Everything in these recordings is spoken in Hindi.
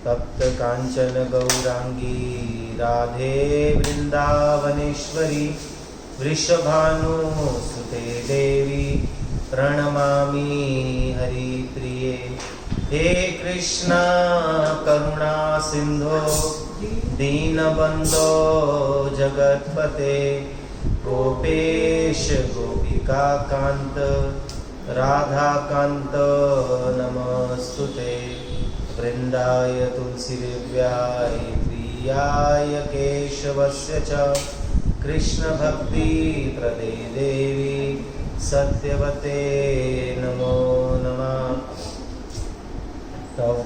तप्त कांचन गौरांगी राधे वृंदावनेश्वरी वृषभानुसुते देवी प्रणमामि हरिप्रिये। हे कृष्णा करुणा सिंधो दीनबंधो जगत्पते गोपेश गोपिका कांत राधाकांत नमस्तुते। वृंदाय तुलसीदेव्याय प्रियाय केशवस्य च कृष्ण भक्ति प्रदे देवी सत्यवते नमो नमः। तव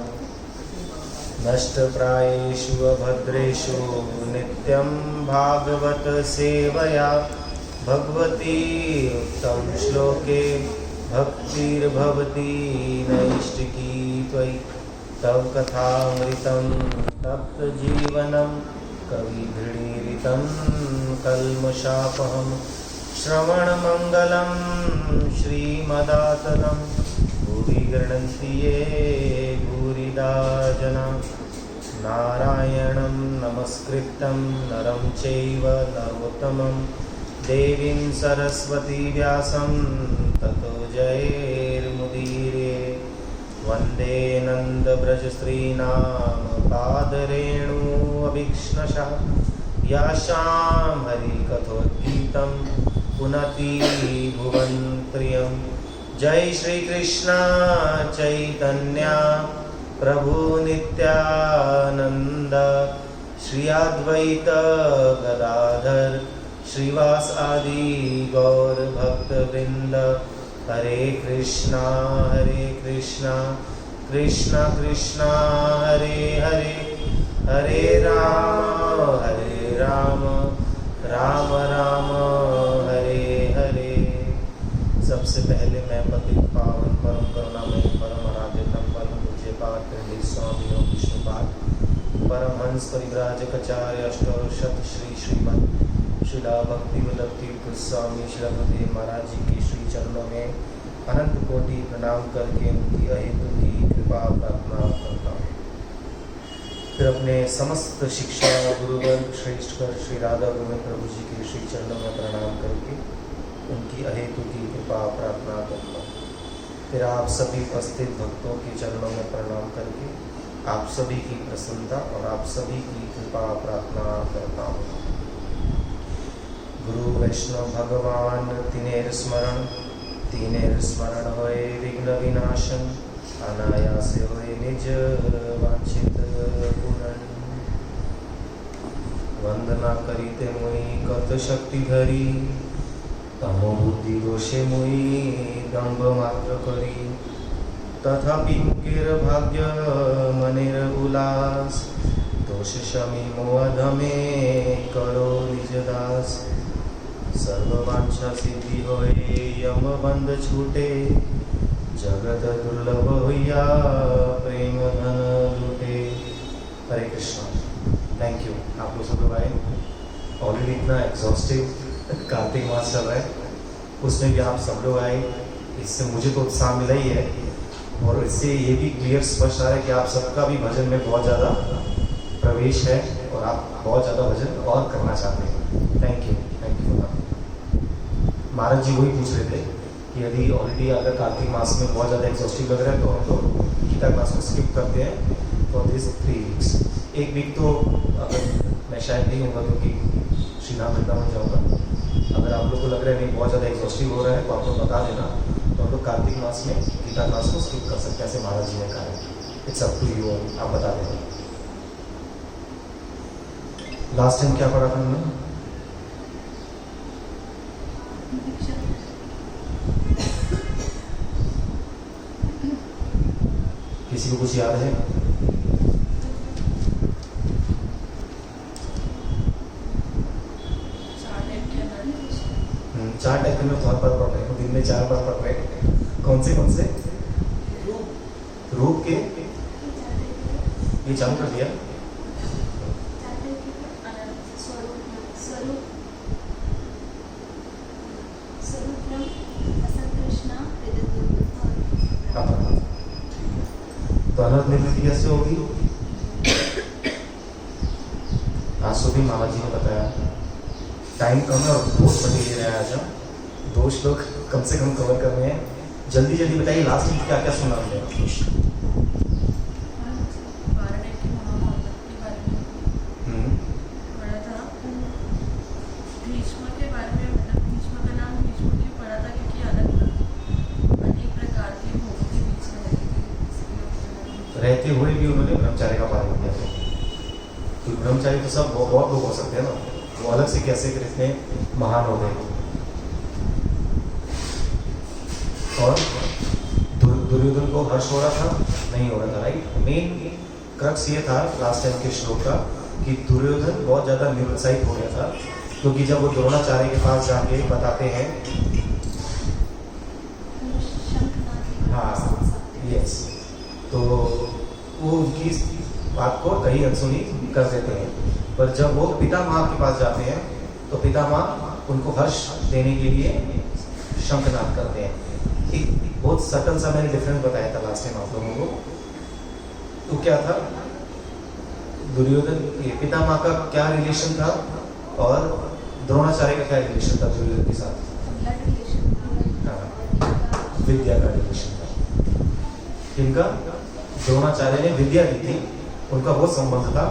नष्टप्रायेषु अभद्रेषु नित्यं भागवत सेवया भगवती उत्तम श्लोके भक्तिर्भवती नैष्टिकी त्वयि। तव कथामृतं तप्तजीवनं कविभिरीडितं कल्मषापहं श्रवणमङ्गलं श्रीमदाततं भुवि गृह्णन्ति ये भूरिदा जना। नारायणं नमस्कृतं नरं चैव नरोत्तमं देवीं सरस्वती व्यासं ततो जयेर्मुदीरये। वन्दे नन्दव्रजस्त्रीणां पादरेणु अभीक्ष्णशः यासां हरिकथोद्गीतं पुनति भुवन् प्रियं। जय श्री कृष्ण चैतन्य प्रभु नित्यानंद श्री अद्वैत गदाधर श्रीवास आदि गौर भक्त वृंद। हरे कृष्णा कृष्णा कृष्णा हरे हरे हरे राम राम राम हरे हरे। सबसे पहले मैं पतित पावन परम करुणामय परम आराध्यतम परम पूज्यपाद पंडित स्वामी योग विष्णुपाद परमहंस परिव्राजकाचार्य अष्टोशत श्री श्रीमद शिला भक्तिवल्लभ गोस्वामी श्रीमती महाराज जी के श्री चरणों में अनंत कोटि प्रणाम करके उनकी अहेतु की कृपा प्रार्थना करता हूँ। फिर अपने समस्त शिक्षा गुरुवर्ग श्रेष्ठकर श्री राधा गोविंद प्रभु जी के श्री चरणों में प्रणाम करके उनकी अहेतु की कृपा प्रार्थना करता हूँ। फिर आप सभी उपस्थित भक्तों के चरणों में प्रणाम करके आप सभी की प्रसन्नता और आप सभी की कृपा प्रार्थना करता हूँ। गुरु वैष्णव भगवान तिनेर स्मरण होए विघ्न विनाशन अनायास होए निज वांछित पूरण। वंदना करीते मुई कत शक्ति धरी तमो बुद्धि दोषे मुई दंभ मात्र करी। तथापि मुकेर भाग्य मनेर उल्लास दोष शमी मोअधमे करो निज दास। सर्ववांछा सिद्धि होए यम बंध छूटे जगत दुर्लभ होइया प्रेम धन लूटे। हरे कृष्णा। Thank you. आप लोग सब लोग आए। ऑलरेडी इतना एग्जॉस्टिव कार्तिक मास चल रहा है, उसमें भी आप सब लोग आए, इससे मुझे तो उत्साह मिला ही है और इससे ये भी क्लियर स्पष्ट आ रहा है कि आप सबका भी भजन में बहुत ज़्यादा प्रवेश है और आप बहुत ज़्यादा भजन और करना चाहते हैं। थैंक यू महाराज जी वही पूछ रहे थे कि यदि ऑलरेडी अगर कार्तिक मास में बहुत ज़्यादा एग्जॉस्टिव लग रहा है तो हम लोग गीता क्लास को स्किप करते हैं फॉर दिस 3 वीक्स। एक वीक तो अगर मैं शायद नहीं होगा क्योंकि श्री राम वृंदावन जाऊँगा। अगर आप लोग को लग रहा है नहीं बहुत ज़्यादा एग्जॉस्टिव हो रहा है तो आप लोग बता देना, तो हम लोग कार्तिक मास में गीता क्लास को स्किप कर सकते हैं ऐसे महाराज जी ने कहा है। इट्स अप टू यू, आप बता देना। लास्ट टाइम क्या पढ़ा था हमने? किसी को कुछ याद है? चार टाइप में बहुत बार पढ़ रहे हैं, दिन में 4 बार पढ़ रहे हैं। कौन से रूप के ये चालू कर दिया। तो अनर्थ निवृत्ति कैसे होगी? आंसू भी मामा जी ने बताया। टाइम कम है और बहुत मटेरियल है आज। दो श्लोक कम से कम कवर करने हैं। जल्दी जल्दी बताइए लास्ट वीक क्या क्या सुना हमने। रहते हुए भी उन्होंने ब्रह्मचार्य का पालन किया था। तो ब्रह्मचारी तो सब बहुत लोग हो सकते हैं ना, वो अलग से कैसे कितने महान हो गए। और दुर्योधन को हर्ष हो रहा था, नहीं हो रहा था, राइट। मेन क्रक्स ये था लास्ट टाइम के श्लोक का कि दुर्योधन बहुत ज्यादा निरुत्साहित हो गया था, क्योंकि जब वो द्रोणाचार्य के पास जाके बताते हैं, हाँ यस, तो वो उनकी बात को कहीं अनसुनी कर देते हैं। पर जब वो पितामह के पास जाते हैं तो पितामह उनको हर्ष देने के लिए शंखनाद करते हैं। एक बहुत सटल सा मैंने डिफरेंस बताया था लास्ट टाइम आप लोगों को। तो क्या था, दुर्योधन पितामह का क्या रिलेशन था और द्रोणाचार्य का क्या रिलेशन था दुर्योधन के साथ? हाँ, विद्या का रिलेशन था। इनका द्रोणाचार्य ने विद्या दी थी, उनका वो संबंध था।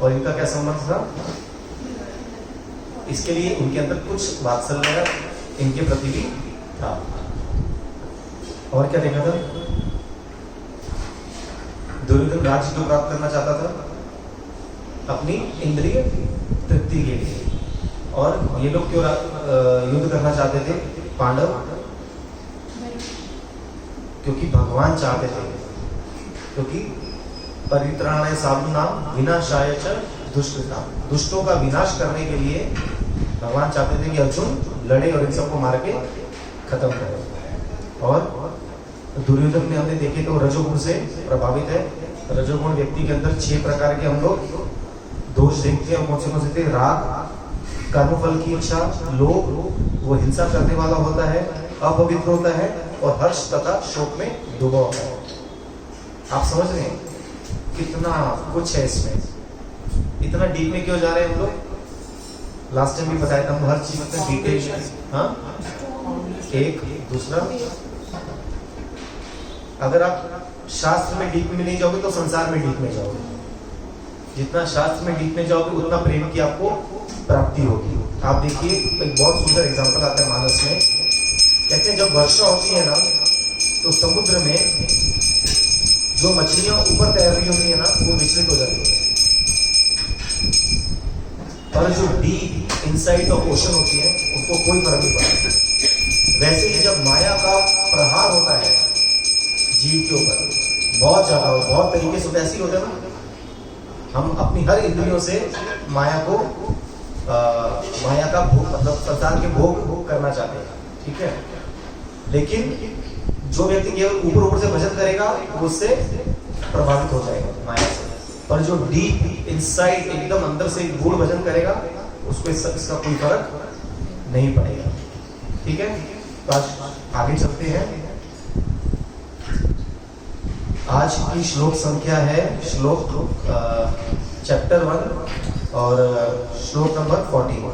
और इनका क्या संबंध था? इसके लिए उनके अंदर कुछ वात्सल्य इनके प्रति भी था। और क्या देखा था? दुर्योधन राज्य क्यों प्राप्त करना चाहता था? अपनी इंद्रिय तृप्ति के लिए। और ये लोग क्यों युद्ध करना चाहते थे पांडव? क्योंकि भगवान चाहते थे, क्योंकि परित्राणाय साधूनां विनाशाय च दुष्कृतां, दुष्टों का विनाश करने के लिए भगवान चाहते थे कि अर्जुन लड़े और इन सबको मार के खत्म करे। और दुर्योधन में हमने देखे तो रजोगुण से प्रभावित है। रजोगुण व्यक्ति के अंदर 6 प्रकार के हम लोग दोष देखते हैं। कौन से थे? राग, कर्मफल की इच्छा, लोभ, वो हिंसा करने वाला होता है, अपवित्र होता है, और हर्ष तथा शोक में डूबा होता है। आप समझ रहे हैं कितना कुछ है इसमें? इतना डीप में क्यों जा रहे हैं हम लोग? लास्ट टाइम भी बताया था, हम हर चीज में डिटेल। हाँ, एक दूसरा, अगर आप शास्त्र में डीप में नहीं जाओगे तो संसार में डीप में जाओगे। जितना शास्त्र में डीप में जाओगे उतना प्रेम की आपको प्राप्ति होगी। आप देखिए, एक बहुत सुंदर एग्जांपल आता है मानस में। कहते हैं जब वर्षा होती है ना, तो समुद्र में जो मछलियां ऊपर तैर रही होती है ना, वो विचलित हो जाती है। और जो डीप इनसाइड ऑफ ओशन होती है, उनको कोई फर्क नहीं पड़ता। वैसे ही जब माया का प्रहार होता है जीव के ऊपर, बहुत ज्यादा और बहुत तरीके से ऐसे होता है ना, हम अपनी हर इंद्रियों से माया को माया का भोग, मतलब संसार के भोग करना चाहते हैं, ठीक है। लेकिन जो व्यक्ति केवल ऊपर ऊपर से भजन करेगा वो उससे प्रभावित हो जाएगा माया से। पर जो डीप इनसाइड एकदम अंदर से गूढ़ भजन करेगा उसको इसका कोई फर्क नहीं पड़ेगा, ठीक है। तो आज आगे चलते हैं। आज की श्लोक संख्या है श्लोक चैप्टर 1 और श्लोक नंबर 40।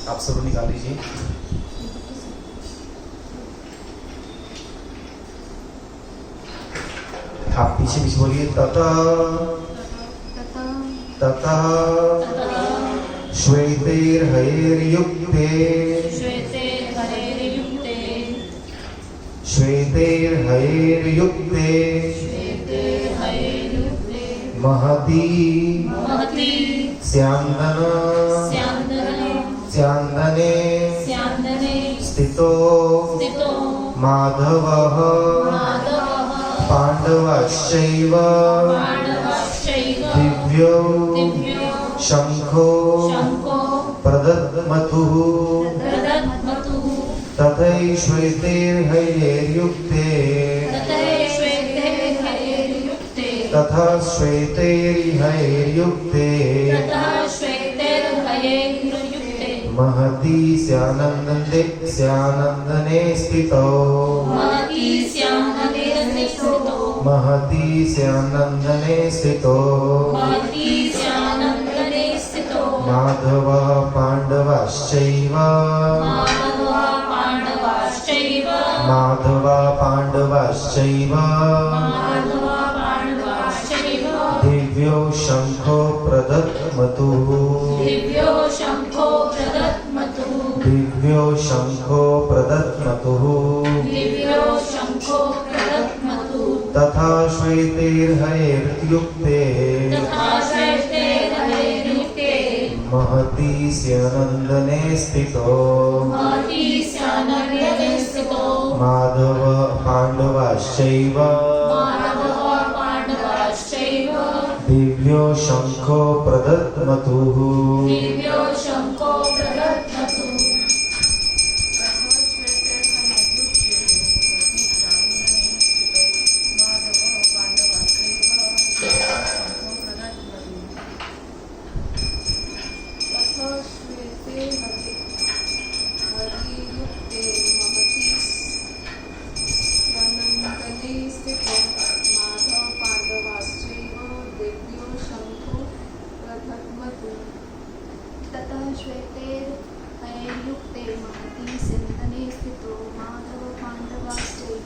आप सब निकाल लीजिए। आप पीछे पीछे बोलिए। तथा तथा श्वेतैर्हयैर्युक्ते श्वेतैर्हयैर्युक्ते महती स्यान्दने स्थितो माधवः पाण्डवश्चैव दिव्यो शंखो प्रदद्मतुः तथैश्वेतैर्हयैर्युक्ते तथा श्वेतैर्हयैर्युक्ते महती स्यानन्दने स्थितो महती स्यानन्दने स्थितो माधव पाण्डवाश्चैव माधव पाण्डवाश्चैव दिव्यो शंखो प्रदत्मतुः दिव्यो शंखो प्रदत्मतुः तथा श्वेतैर्हयैर्युक्ते महती स्यनन्दने स्थितो माधव पाण्डवाश्चैव दिव्यो शंखो प्रदत्मतुः ततः श्वेतैर्हयैर्युक्ते महती स्यन्दने स्थितो माधवः पाण्डवाश्चैव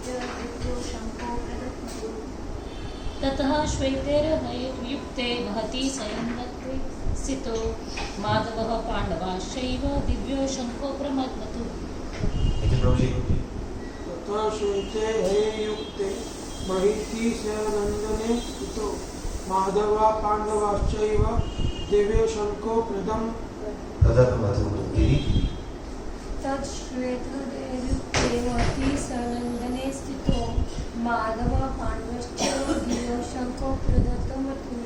दिव्यो शंखो प्रदत्मतुः तथा श्वेतैर्हयैर्युक्ते महती स्यनन्दने स्थितो माधव पाण्डवाश्चैव दिव्यो शंखो प्रदत्मतुः तच्छ्वेतैर्युक्ते महती स्यनन्दने स्थितो माधव पाण्डवाश्चैव दिव्यो शंखो प्रदत्मतुः।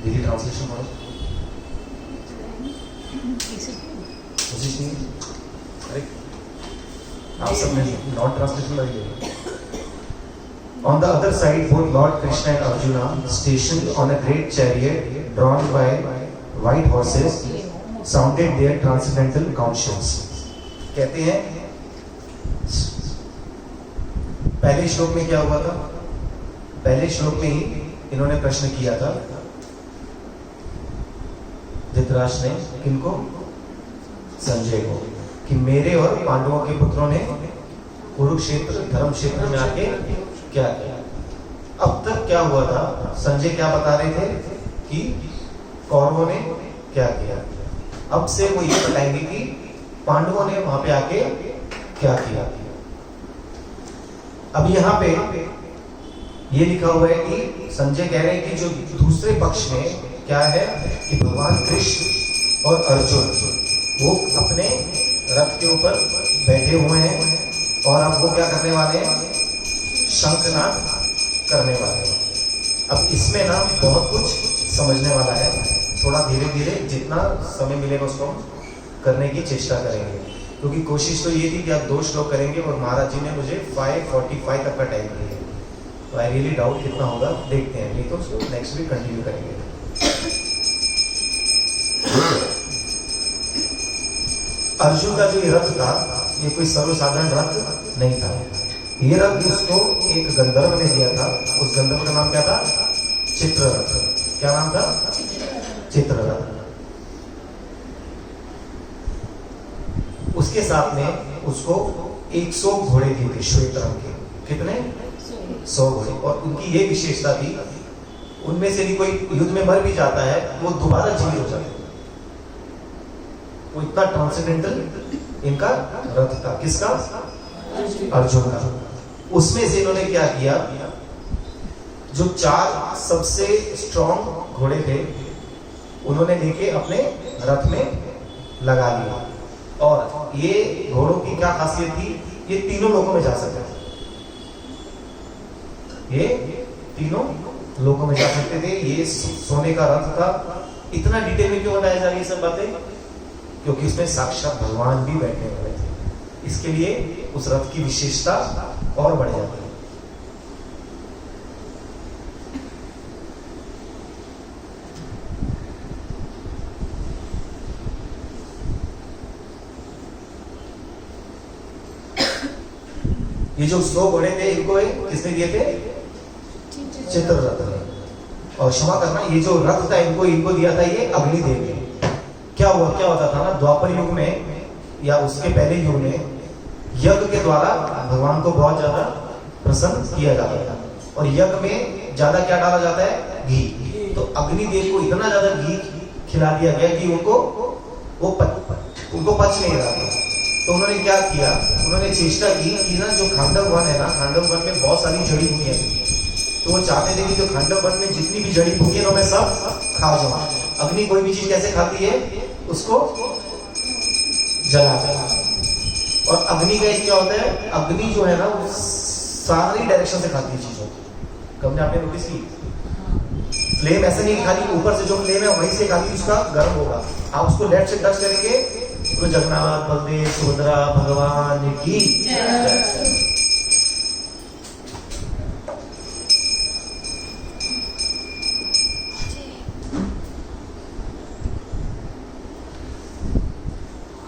दीदी ट्रांसलेशन करो। अरे आप सब ने नॉट ट्रांसलेशन लगी। On the other side, both Lord Krishna and Arjuna, stationed on a great chariot drawn by white horses, sounded their transcendental conscience. कहते हैं पहले श्लोक में क्या हुआ था? पहले श्लोक में ही इन्होंने प्रश्न किया था धृतराष्ट्र ने, किनको? संजय को, कि मेरे और पांडवों के पुत्रों ने कुरुक्षेत्र धर्म क्षेत्र में आके क्या किया। अब तक क्या हुआ था? संजय क्या बता रहे थे कि कौरवों ने क्या किया। अब से वो ये बताएंगे कि पांडवों ने वहां पे आके क्या किया। अब यहाँ पे ये लिखा हुआ है कि संजय कह रहे हैं कि जो दूसरे पक्ष में क्या है कि भगवान कृष्ण और अर्जुन वो अपने रथ के ऊपर बैठे हुए हैं और अब वो क्या करने वाले हैं? शंखनाद करने वाले हैं। अब इसमें ना बहुत कुछ समझने वाला है, थोड़ा धीरे धीरे जितना समय मिलेगा उसको करने की चेष्टा करेंगे, क्योंकि कोशिश तो ये थी कि आप 2 श्लोक करेंगे और महाराज जी ने मुझे 5:45 तक का टाइम दिया। तो आई रियली डाउट कितना होगा, देखते हैं, नहीं तो उसको नेक्स्ट वीक कंटिन्यू करेंगे। अर्जुन का जो ये रथ था ये कोई सर्वसाधारण रथ नहीं था। ये रथ उसको एक गंधर्व ने दिया था। उस गंधर्व का नाम क्या था? चित्ररथ। क्या नाम था? चित्ररथ। उसके साथ में उसको 100 घोड़े दिए थे श्वेत रंग के। कितने? 100 घोड़े। और उनकी ये विशेषता थी, उनमें से भी कोई युद्ध में मर भी जाता है वो दोबारा जीवित हो जाता है। वो इतना ट्रांसेंडेंटल इनका रथ था। किसका? अर्जुन का। उसमें से इन्होंने क्या किया, जो 4 सबसे स्ट्रॉन्ग घोड़े थे उन्होंने लेके अपने रथ में लगा लिया। और ये घोड़ों की क्या खासियत थी? ये तीनों लोकों में जा सकते थे। ये तीनों लोकों में जा सकते थे। ये सोने का रथ था। इतना डिटेल में क्यों बताया जा रही है सब बातें? क्योंकि उसमें साक्षात भगवान भी बैठे हुए थे। इसके लिए उस रथ की विशेषता और बढ़ जाती है। ये जो 100 घोड़े थे इनको किसने दिए थे? चित्ररथ ने। और क्षमा करना, ये जो रथ था इनको दिया था ये अग्निदेव ने। क्या होता था ना, द्वापर युग में या उसके पहले युग में यज्ञ के द्वारा भगवान को बहुत ज्यादा प्रसन्न किया जाता था। और यज्ञ में ज्यादा क्या डाला जाता है? घी। तो अग्निदेव को इतना ज्यादा घी खिला दिया गया कि उनको पच नहीं रहा था। तो उन्होंने क्या किया, उन्होंने चेष्टा की कि ना जो खांडव वन है ना, खांडव वन में बहुत सारी जड़ी बूटियां थी। तो वो चाहते थे कि जो खांडव वन में जितनी भी जड़ी बूटियां ना, मैं सब खा जाऊं। अग्नि कोई भी चीज कैसे खाती है? उसको जलाता है। और अग्नि का एक क्या होता है, अग्नि जो है ना वो सारी डायरेक्शन से खाती है चीजों को। कब आपने नोटिस की? फ्लेम ऐसे नहीं खाली ऊपर से जो फ्लेम है वहीं से खाली उसका गर्म होगा। आप उसको लेफ्ट से टच करेंगे तो जगन्नाथ बलदेव सुभद्रा भगवान की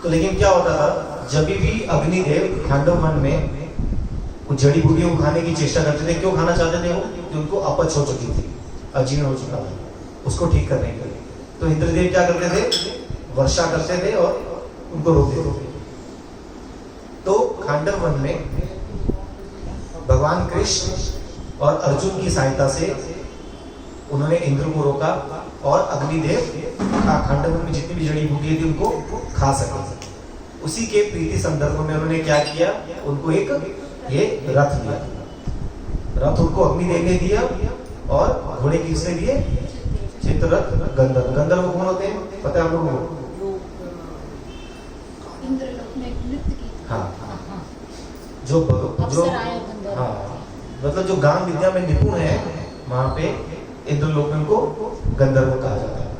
तो लेकिन क्या होता था, जब भी अग्निदेव खांडव वन में जड़ी बूटियों को खाने की चेष्टा करते थे, क्यों खाना चाहते थे वो? कि उनको अपच हो चुकी थी, अजीर्ण हो चुका था, उसको ठीक करने के लिए। तो इंद्रदेव क्या करते थे? वर्षा करते थे और उनको रोकते थे। तो खांडव वन में भगवान कृष्ण और अर्जुन की सहायता से उन्होंने इंद्र को रोका और अग्निदेव खांडव वन में जितनी भी जड़ी बूटियां थी उनको खा सके। उसी के प्रीति संदर्भ में उन्होंने क्या किया, उनको एक ये रथ दिया। रथ उनको अग्निदेव ने दिया और घोड़े किसने दिए? चित्ररथ गंधर्व। गंधर्व कौन होते हैं पता है हम लोगों को? हाँ, जो हाँ, मतलब जो गान विद्या में निपुण है वहां पे इंद्रलोक में उनको गंधर्व कहा जाता है।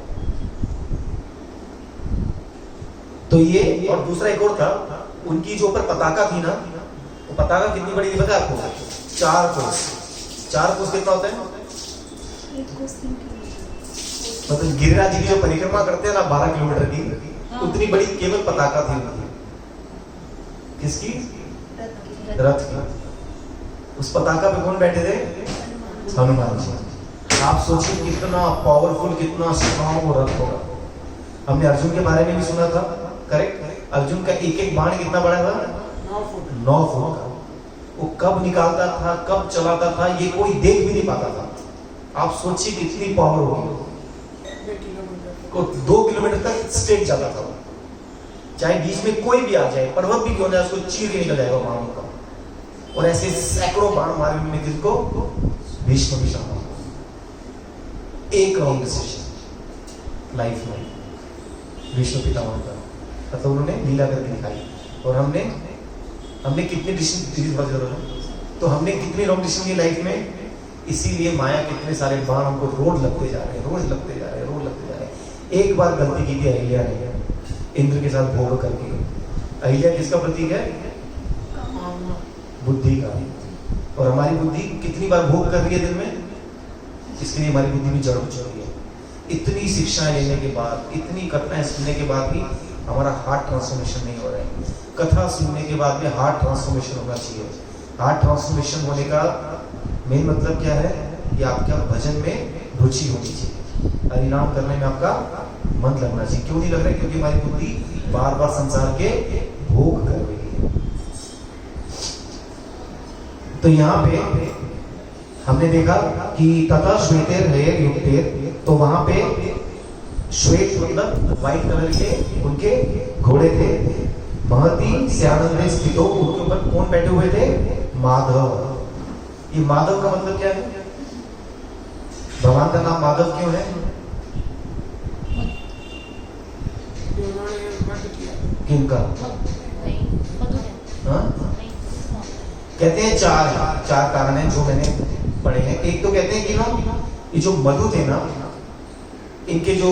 तो ये, और दूसरा एक और था, उनकी जो ऊपर पताका थी ना, वो पताका कितनी बड़ी थी पता है आपको? 4 कोस। 4 कोस कितना होता है? मतलब गिरिराज जी की जो परिक्रमा करते हैं ना 12 किलोमीटर की, उतनी बड़ी केवल पताका थी उनकी। किसकी? रथ की। उस पताका पे कौन बैठे थे? हनुमान जी। आप सोचिए कितना पावरफुल, कितना स्ट्रॉन्ग वो रथ होगा। हमने अर्जुन के बारे में भी सुना था, करेक्ट? अर्जुन का एक एक बाण कितना बड़ा था? 9 फुट का। वो कब निकालता था, कब चलाता था, ये कोई देख भी नहीं पाता था। आप सोचिए कितनी पावर होगी। 2 किलोमीटर तक स्ट्रेट जाता था, चाहे बीच में कोई भी आ जाए, पर्वत भी क्यों ना, उसको चीर के निकल जाएगा बाणों का। और ऐसे सैकड़ों बाण मारे उन्होंने, जिनको भीष्म भी शामिल। एक राउंड डिसीजन लाइफ में भीष्म पितामह का, मतलब उन्होंने लीला करके दिखाई। और हमने कितने डिसीजन, तो हमने कितनी लॉन्ग डिसीजन की लाइफ में। इसीलिए माया कितने सारे बाण हमको रोज लगते जा रहे हैं, रोज लगते जा रहे हैं, रोज लगते जा रहे हैं। एक बार गलती की थी अहिल्या ने इंद्र के साथ भोग करके। अहिल्या किसका प्रतीक है? बुद्धि का। और हमारी बुद्धि कितनी बार भोग कर रही है दिल में, इसके लिए हमारी बुद्धि भी जड़ हो चुकी है। इतनी शिक्षाएं लेने के बाद, इतनी कथाएं सुनने के बाद भी हमारा हार्ट ट्रांसफॉर्मेशन नहीं हो रहा है। कथा सुनने के बाद में हार्ट ट्रांसफॉर्मेशन होना चाहिए। हार्ट ट्रांसफॉर्मेशन होने का मेन मतलब क्या है कि आपका भजन में रुचि होनी चाहिए, हरिनाम करने में आपका मन लगना चाहिए। क्यों नहीं लग रहा है? क्योंकि हमारी बुद्धि बार बार संसार के भोग कर रही है। तो यहाँ पे हमने देखा कि तथा श्वेतेर हयेर युक्तेर, तो वहां पे श्वेत मतलब व्हाइट कलर के उनके घोड़े थे। महती स्यानंदे स्थितो, उनके ऊपर कौन बैठे हुए थे? माधव। ये माधव का मतलब क्या है? भगवान का नाम माधव क्यों है? किनका? कहते हैं चार कारण हैं जो मैंने पढ़े हैं। एक तो कहते हैं कि ना ये जो मधु थे ना, इनके जो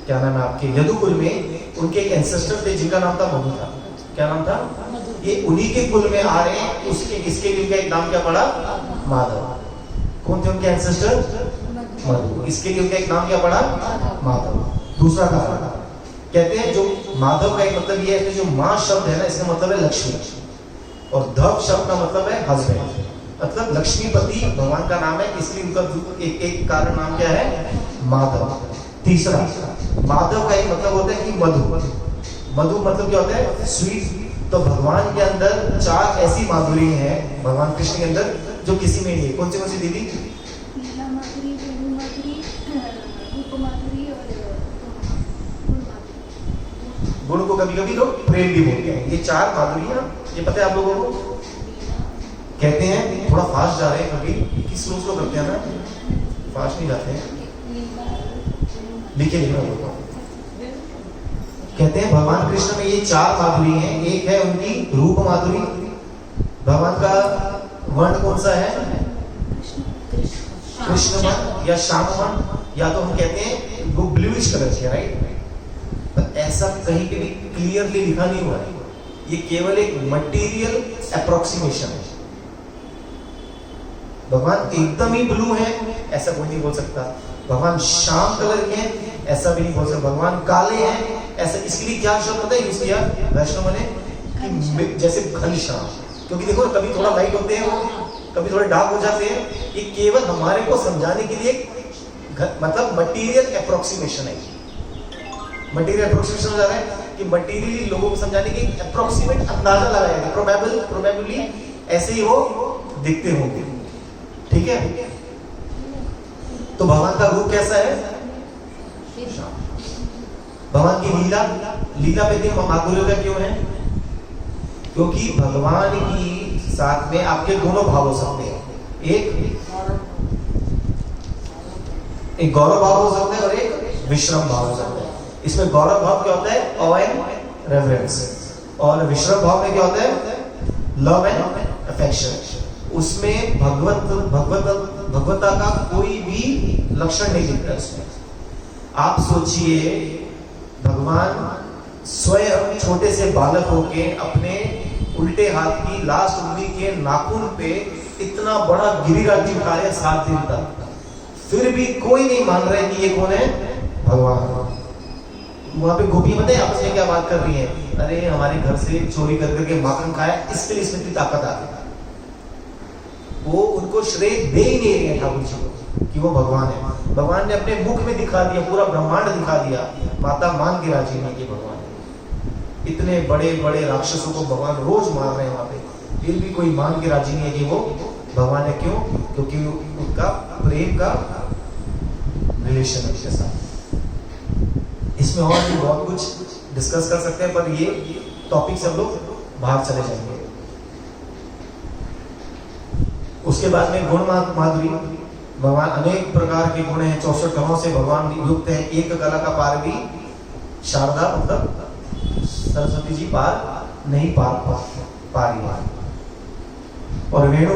क्या नाम है आपके यदुकुल में, उनके एक एंसेस्टर थे जिनका नाम था मधु था। क्या नाम था? ये उन्हीं के कुल में आ रहे हैं। उसके इसके लिए उनका एक नाम क्या पड़ा? माधव। कौन थे उनके एंसेस्टर? मधु। इसके लिए उनका एक नाम क्या पड़ा? माधव। दूसरा कारण कहते हैं जो माधव का एक मतलब ये है कि जो माँ शब्द है ना, इसका मतलब है लक्ष्मी, और धव शब्द का मतलब है हस्बैंड, मतलब लक्ष्मीपति भगवान का नाम है। इसलिए उनका एक कारण नाम क्या है? माधव। तीसरा, माधव का एक मतलब होता है कि मधु। मधु मतलब क्या होता है? स्वीट। तो भगवान के अंदर 4 ऐसी माधुरी हैं, भगवान कृष्ण के अंदर, जो किसी में नहीं है। कौन सी दीदी? लीला माधुरी, वेणु माधुरी, रूप माधुरी और गुण माधुरी। गुण को कभी कभी लोग प्रेम भी बोलते हैं। ये 4 माधुरियां, ये पता है आप लोगों को? कहते हैं थोड़ा फास्ट जा रहे हैं, कभी किस स्लो स्लो करते हैं ना, फास्ट नहीं जाते हैं। लिखे कहते हैं भगवान कृष्ण में ये 4 माधुरी हैं। एक है उनकी रूप माधुरी। भगवान का वर्ण कौन सा है? कृष्ण वर्ण या श्याम वर्ण, या तो हम कहते हैं वो ब्लूइश कलर के, राइट? पर ऐसा कहीं पे भी क्लियरली लिखा नहीं हुआ है। ये केवल एक मटेरियल अप्रोक्सीमेशन है। भगवान एकदम ही ब्लू है ऐसा कोई नहीं बोल सकता। भगवान श्याम कलर के हैं ऐसा भी नहीं बोल सकता। भगवान काले हैं ऐसा, इसके लिए क्या शब्द पता है यूज किया वैष्णव ने? जैसे घनश्याम। क्योंकि देखो कभी थोड़ा लाइट होते हैं वो, कभी थोड़े डार्क हो जाते हैं। ये केवल हमारे को समझाने के लिए मतलब मटेरियल अप्रोक्सीमेशन है। मटेरियल अप्रोक्सीमेशन हो जा रहा है कि मटेरियली लोगों को समझाने के अप्रोक्सीमेट अंदाजा लगाया गया। प्रोबेबली ऐसे ही वो दिखते होंगे, ठीक है? तो भगवान का रूप कैसा है? भगवान की लीला पे देखो माधुर्य का क्यों है? क्योंकि भगवान की साथ में आपके दोनों भाव हो सकते हैं। एक गौरव भाव हो सकता है और एक विश्रम भाव हो सकता है। इसमें गौरव भाव क्या होता है? ऑ एंड रेवरेंस। और विश्रम भाव में क्या होता है? Love and affection. उसमें भगवता का कोई भी लक्षण नहीं दिखता उसमें। आप सोचिए भगवान स्वयं छोटे से बालक होके अपने उल्टे हाथ की लास्ट उंगली के नाखून पे इतना बड़ा गिरिराज उठा रहे 7 दिन तक, फिर भी कोई नहीं मान रहा है कि ये कौन है? भगवान। वहां पे गोपी पता है आपस में क्या बात कर रही है? अरे हमारे घर से चोरी कर करके माखन खाया, इसके लिए इसमें इतनी ताकत आ गई। वो उनको श्रेय दे ही नहीं रहे ठाकुर जी को कि वो भगवान है। भगवान ने अपने मुख में दिखा दिया, पूरा ब्रह्मांड दिखा दिया। माता मान के राजी नहीं कि भगवान है। इतने बड़े बड़े राक्षसों को भगवान रोज मार रहे हैं वहां पे, फिर भी कोई मान के राजी नहीं है कि वो भगवान है। क्यों? क्योंकि उनका प्रेम का रिलेशन है उसके साथ। इसमें और भी बहुत कुछ डिस्कस कर सकते हैं, पर ये टॉपिक से हम लोग बाहर चले जाएंगे। उसके बाद में गुण माधुरी। भगवान अनेक प्रकार के गुण हैं, 64 कलाओं से भगवान युक्त है। एक कला का पार भी शारदा मतलब सरस्वती जी पार नहीं पा रही है। और वेणु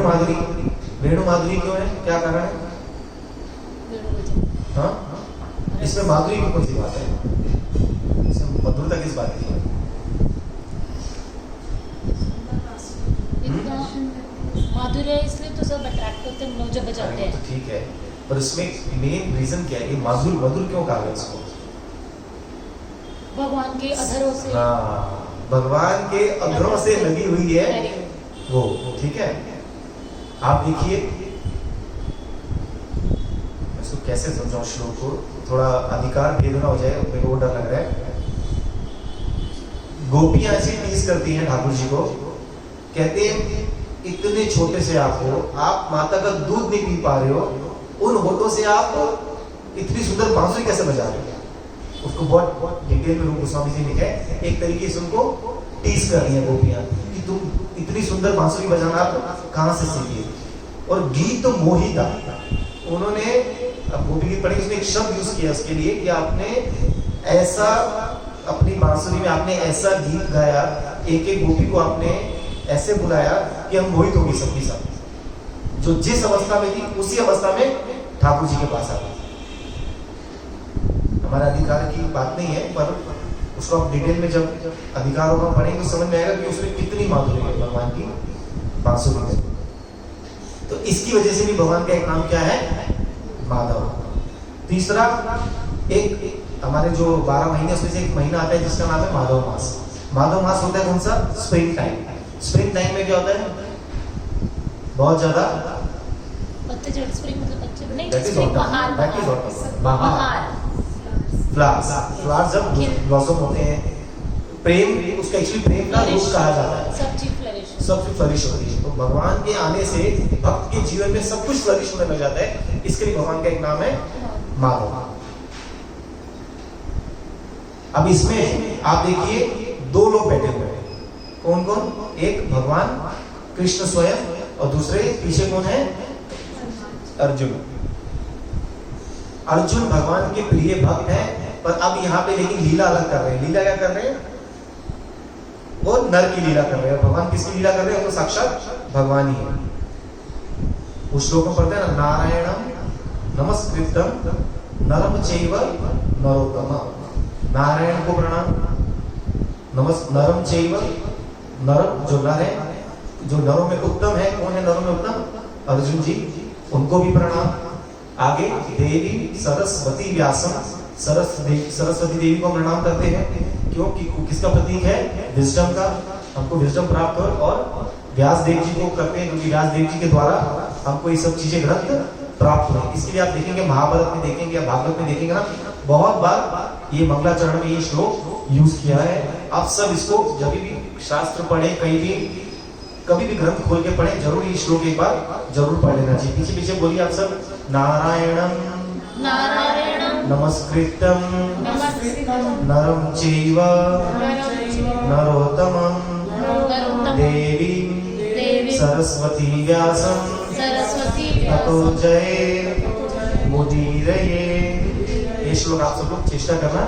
माधुरी क्यों है? क्या कारण है? हाँ, इसमें माधुरी की कौन सी बात है? इसमें मधुरता किस बात की है? माधुर्य इसलिए तो सब अट्रैक्ट होते हैं लोग जब बजाते हैं। तो ठीक है, पर इसमें मेन रीजन क्या है? ये मधुर क्यों कहा गया इसको? भगवान के अधरों से, हाँ, भगवान के अधरों से लगी हुई है वो, ठीक है? आप देखिए, इसको कैसे समझाऊं श्लोक को, थोड़ा अधिकार भेदना हो जाए, मेरे को डर लग रहा है। गोपियां ऐसी टीज करती हैं ठाकुर जी को, कहते हैं इतने छोटे से आप हो, आप माता का दूध नहीं पी पा रहे हो, उन होठों से आप इतनी सुंदर बांसुरी कैसे बजा रहे हो? उसको बहुत डिटेल में रूप गोस्वामी जी लिखा है। एक तरीके से उनको टीज कर रही है गोपियां कि तुम इतनी सुंदर बांसुरी बजाना आप कहां से सीखी? और गीत तो मोहिता, उन्होंने अब गोपी गीत पढ़ी, उसने एक शब्द यूज किया उसके लिए कि आपने ऐसा अपनी बांसुरी में आपने ऐसा गीत गाया, एक एक गोपी को आपने ऐसे बुलाया कि हम मोहित हो गए सबके साथ। जो जिस अवस्था में थी उसी अवस्था में ठाकुर जी के पास आ गए। हमारा अधिकार की बात नहीं है, पर उसको आप डिटेल में जब अधिकारों का पढ़ेंगे तो समझ में आएगा कि उसमें कितनी माधुरी है भगवान की बांसुरी में। तो इसकी वजह से भी भगवान का एक नाम क्या है? माधव। तीसरा, एक हमारे जो 12 महीने उसमें से एक महीना आता है जिसका नाम है माधव मास। माधव मास होता है कौन सा? Spring time. स्प्रिंग टाइम में क्या होता है? बहुत ज्यादा पत्ते झड़, स्प्रिंग मतलब पत्ते नहीं, That is स्प्रिंग autumn. बहार, That is autumn. बहार। फ्लावर्स जब ब्लॉसम होते हैं, प्रेम उसका एक्चुअली प्रेम का रूप कहा जाता है, सब चीज फ्लरिश सब कुछ फ्लरिश होती है। तो भगवान के आने से भक्त के जीवन में सब कुछ फ्लरिश होने लग जाता है। इसके लिए भगवान का एक नाम है माधव। अब इसमें आप देखिए दो लोग बैठे हुए हैं, कौन कौन? एक भगवान कृष्ण स्वयं और दूसरे पीछे कौन है? अर्जुन। अर्जुन भगवान के प्रिय भक्त हैं, पर अब यहाँ पे लेकिन लीला अलग कर रहे हैं। लीला क्या कर रहे हैं? वो नर की लीला कर रहे हैं। भगवान किसकी लीला कर रहे हैं? तो साक्षात भगवान ही है। उस श्लोक में पढ़ते हैं ना, नारायणम नमस्कृतम नरम चैव नरोत्तमः। नारायण को प्रणाम, नरम चैव, नरम जो नर है, जो नरों में उत्तम है। कौन है नरों में उत्तम? अर्जुन जी, उनको भी प्रणाम। आगे देवी सरस्वती व्यासम, सरस्वती देवी को प्रणाम करते हैं। क्यों? किसका प्रतीक है? विजडम का। हमको विजडम प्राप्त हो। और व्यास देव जी को करते हैं, क्योंकि व्यास देव जी के द्वारा हमको ये सब चीजें ग्रंथ प्राप्त हुए। इसके लिए आप देखेंगे महाभारत में देखेंगे या भागवत में देखेंगे ना, बहुत बार ये मंगलाचरण में ये श्लोक यूज किया है। आप सब इसको जब भी शास्त्र पढ़े, कहीं भी कभी भी ग्रंथ खोल के पढ़े, जरूर ये श्लोक एक बार जरूर पढ़ लेना चाहिए। पीछे पीछे बोलिए आप सब, नारायणम नमस्कृतम नरम चैव नरोत्तमं देवी सरस्वती व्यासम ततो जय मुदीरये। ये श्लोक आप सब लोग चेष्टा करना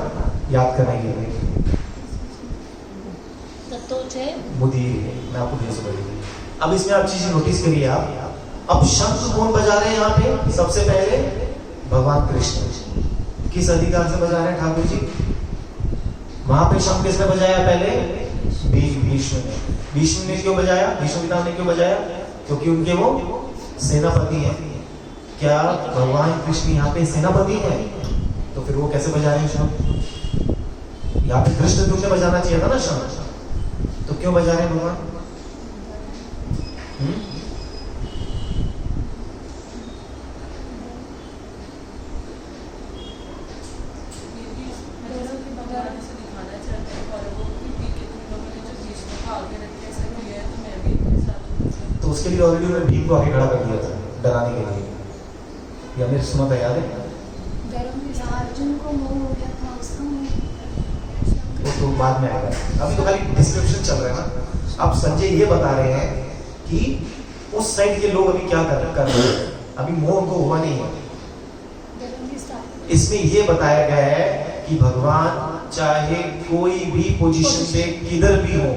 याद करेंगे। मुदीर, मैं आपको भेज दूंगा। अब इसमें आप चीजें नोटिस करिए आप। अब शंख कौन बजा रहे हैं यहाँ पे? सबसे पहले भगवान कृष्ण। किस अधिकार से बजा रहे हैं ठाकुर जी? वहां पे शंख किसने बजाया? पहले भीष्म ने। भीष्म ने क्यों बजाया? भीष्म पिता ने क्यों बजाया? क्योंकि उनके वो सेनापति हैं। क्या भगवान कृष्ण यहाँ पे सेनापति है? तो फिर वो कैसे बजा रहे हैं शंख? यहाँ पे कृष्ण तुमने बजाना चाहिए था ना शंख, तो क्यों बजा रहे हैं भगवान? तो उसके लिए ऑलरेडी उन्होंने भीम को आगे खड़ा कर दिया था डराने के लिए। या मेरे सुना था, याद है? अर्जुन को मोह हो गया था उसका, वो तो बाद में आएगा, अभी तो खाली डिस्क्रिप्शन चल रहा है ना। अब संजय ये बता रहे हैं कि उस साइड के लोग अभी क्या कर रहे हैं, अभी मोह उनको हुआ नहीं है। इसमें ये बताया गया है कि भगवान चाहे कोई भी पोजीशन पे किधर भी हो,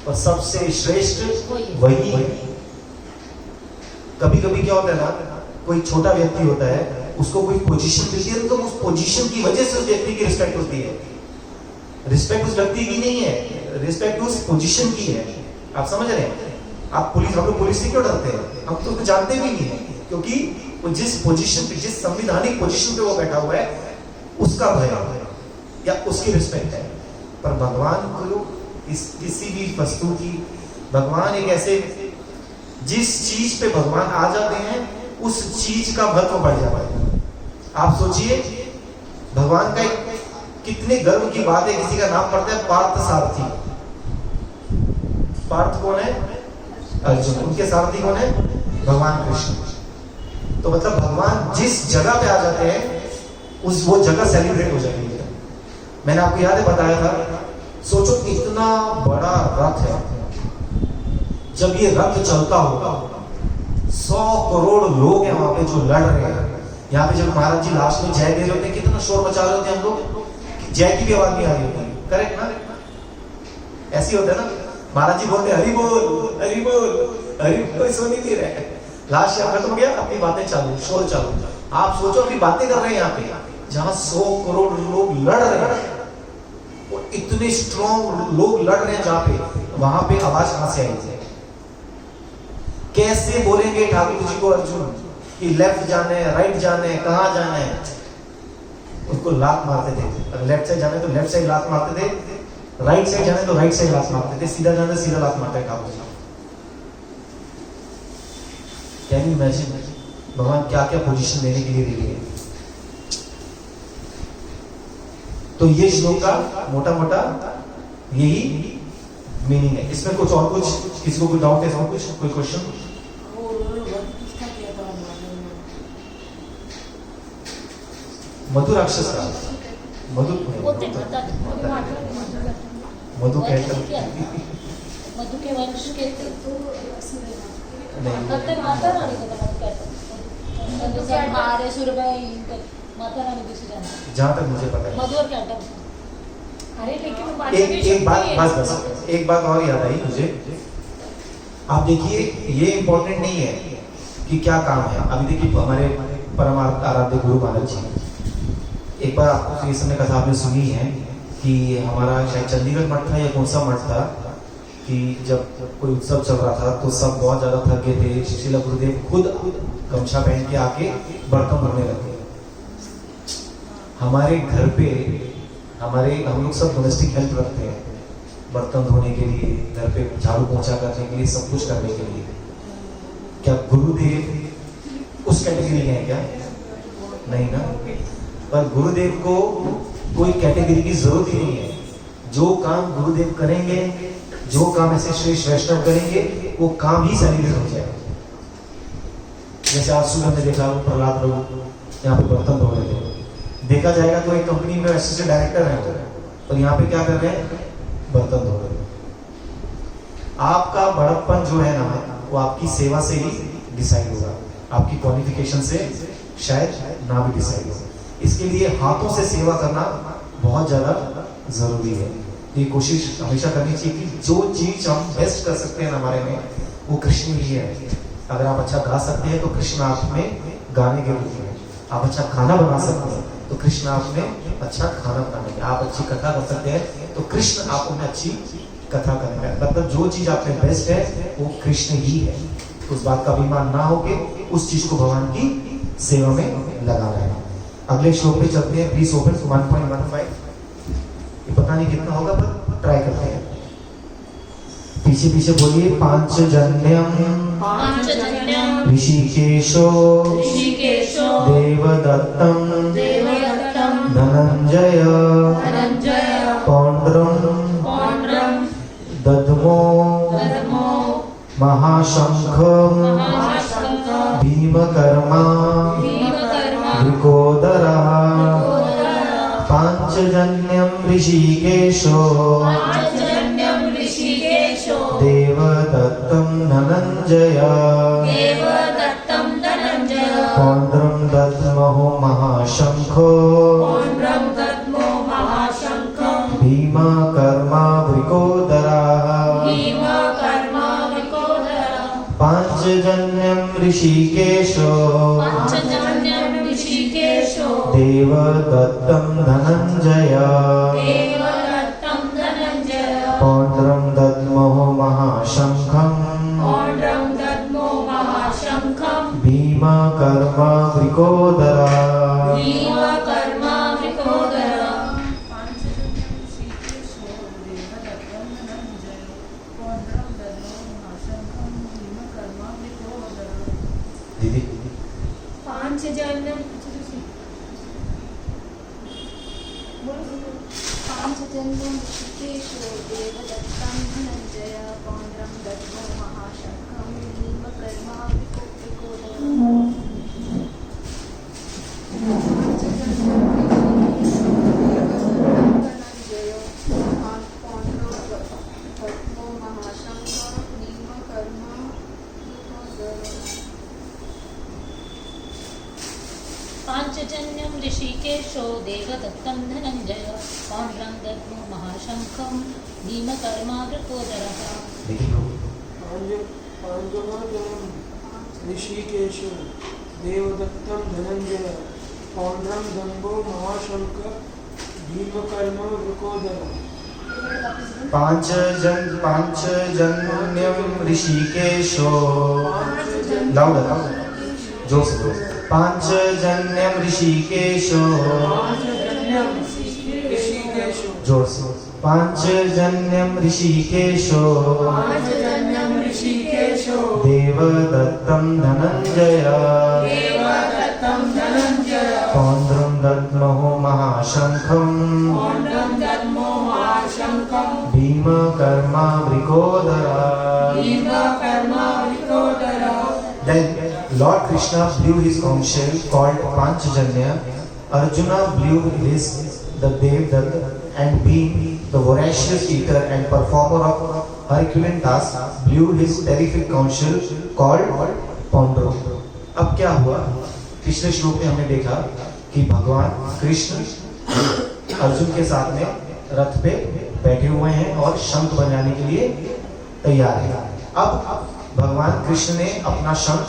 और सबसे श्रेष्ठ वही है। कभी कभी क्या होता है ना, कोई छोटा व्यक्ति होता है, उसको कोई पोजीशन मिलती है, तो उस पोजीशन की वजह से उस व्यक्ति की रिस्पेक्ट होती है। रिस्पेक्ट उस व्यक्ति की नहीं है, रिस्पेक्ट उस पोजीशन की है। आप समझ रहे हैं? आप पुलिस, हम लोग पुलिस से क्यों डरते हैं? हम तो उसको जानते भी नहीं है, क्योंकि वो जिस पोजीशन पे, जिस संविधानिक पोजीशन पे वो बैठा हुआ है, उसका भय या उसकी रिस्पेक्ट है। पर भगवान को किसी भी वस्तु की, भगवान एक ऐसे, जिस चीज पे भगवान आ जाते हैं उस चीज का महत्व बढ़ जाता है। आप सोचिए, भगवान का एक कितने गर्व की बात है, किसी का नाम पड़ता है पार्थ सारथी। पार्थ कौन है? अर्जुन। उनके सारथी कौन है? भगवान कृष्ण। तो मतलब भगवान जिस जगह पे आ जाते हैं वो जगह सेलिब्रेट हो जाती है। मैंने आपको याद है बताया था, सोचो इतना बड़ा रथ है, जब ये रथ चलता होगा, 100 करोड़ लोग हैं वहां पे जो लड़ रहे हैं। यहाँ पे जब महाराज जी लास्ट में जय दे रहे होते हैं, कितना शोर मचा रहे होते हैं हम लोग, जय की भी आवाज नहीं आ रही होती। करेक्ट ना? ऐसे होता है ना, महाराज जी बोलते हरि बोल हरि बोल हरि, कोई सुन नहीं दे रहे। लास्ट यहाँ खत्म हो गया, अपनी बातें चालू, शोर चालू। आप सोचो अभी बातें कर रहे हैं यहाँ पे, जहां 100 करोड़ लोग लड़ रहे हैं, और इतने स्ट्रॉन्ग लोग लड़ रहे हैं जहां पे, वहां पे आवाज कहां से आई? कैसे बोलेंगे ठाकुर जी को अर्जुन कि लेफ्ट जाना है, राइट जाना है, कहां जाना है? उसको लात मारते थे। अगर लेफ्ट साइड जाना है तो लेफ्ट साइड लात मारते थे, राइट साइड जाना है तो राइट साइड लात मारते थे, सीधा जाना है सीधा लात मारते थे Thakur ji. Can you imagine भगवान क्या क्या पोजीशन देने के लिए रेडी है? तो ये श्लोक का मोटा मोटा यही मीनिंग है। इसमें कुछ और कुछ किसी को कोई डाउट है, और कुछ कोई क्वेश्चन? मधु राक्षस का मधु बोलते खाता मधु कहता मधु के वंश के थे नहीं, करते माता रानी को मधु कहते जैसे हमारे सुरभई माता रानी किसी जानते जहाँ तक मुझे पता है। मधु और कहते हैं। अरे लेकिन एक बात बस एक बात और याद आई मुझे। आप देखिए ये इम्पोर्टेंट नहीं है कि क्या काम है। अभी देखिए हमारे परम आराध्य गुरु महाराज जी, एक बार आपको ये समय कथा आपने सुनी है कि हमारा शायद चंडीगढ़ मठ था या कौन सा मठ था कि जब कोई उत्सव चल रहा था तो सब बहुत ज्यादा थक गए थे। श्रील गुरुदेव खुद गमछा पहन के आके बर्तन भरने लगे। हमारे घर पे हम लोग सब डोमेस्टिक हेल्प रखते हैं, बर्तन धोने के लिए, घर पे झाड़ू पोंछा करने के लिए, सब कुछ करने के लिए। क्या गुरुदेव उस कैटेगरी के हैं क्या? नहीं ना। पर गुरुदेव को कोई कैटेगरी की जरूरत ही नहीं है। जो काम गुरुदेव करेंगे, जो काम ऐसे श्रेष्ठ वैष्णव करेंगे, वो काम ही सेलिब्रेट हो जाएगा। जैसे आज सुबह में देखा प्रहलाद प्रभु यहाँ पे बर्तन धो रहे थे, देखा जाएगा तो एक कंपनी में असिस्टेंट डायरेक्टर है और यहाँ पे क्या कर रहे हैं? बर्तन धो रहे हैं। आपका बड़प्पन जो है ना, वो आपकी सेवा से ही डिसाइड होगा, आपकी क्वालिफिकेशन से शायद ना भी डिसाइड होगा। इसके लिए हाथों से सेवा करना बहुत ज्यादा जरूरी है। ये कोशिश हमेशा करनी चाहिए कि जो चीज हम बेस्ट कर सकते हैं हमारे में, वो कृष्ण ही है। अगर आप अच्छा गा सकते हैं तो कृष्ण आप में गाने के रूप में, आप अच्छा खाना बना सकते हैं तो कृष्ण आप में अच्छा खाना बनाने में, आप अच्छी कथा कर सकते हैं तो कृष्ण आप में अच्छी कथा करने में। मतलब जो चीज आप में बेस्ट है वो कृष्ण ही है। उस बात का अभिमान ना होके उस चीज को भगवान की सेवा में लगाना है। अगले श्लोक पे चलते हैं। Please open 1.15। ये पता नहीं कितना होगा पर ट्राई करते हैं। पीछे पीछे बोलिए। पांचजन्यम ऋषिकेशो देवदत्तम धनंजय पौंड्रम दद्मो महाशंख भीमकर्मा वृकोदरः पांचजन्यम ऋषिकेशो देवदत्तं धनंजय पौंड्रं दद्मो महाशंखो भीमकर्मा वृकोदरः पांचजन्यम ऋषिकेशो देवदत्तं धनंजय पौंड्रं दद्मो महाशंखं भीमकर्मा वृकोदरः दीदी पांचजन्यम ऋषिकेशो देवदत्तं धनंजय पौंड्रं दद्मो महाशंखं भीमकर्मा वृकोदरः पांचजन्यम ऋषिकेशो देवदत्तं धनंजय पौंड्रं दद्मो महाशंखं भीमकर्मा वृकोदरः ऋषिकेशो देवदत्तं धनंजय पौंड्रं दद्मो महाशंख भीमकर्मा वृकोदरः पांचजन्यम ऋषिकेशो लाउडर जोर से बोलो। पांचजन्यम ऋषिकेशो जोर से। पांचजन्यम ऋषिकेशो देवदत्तं Dhananjay पौंड्रं दद्मो महाशंखं भीमकर्मावृकोदरा. Then Lord Krishna blew his conch shell called Panchajanya. Arjuna blew his the Devdatta, and being the voracious eater and performer of Herculean tasks, blew his terrific conch shell called Pondro. अब क्या हुआ? पिछले श्लोक में हमने देखा कि भगवान कृष्ण अर्जुन के साथ में रथ पे बैठे हुए हैं और शंख बजाने के लिए तैयार है. अब भगवान कृष्ण ने अपना शंख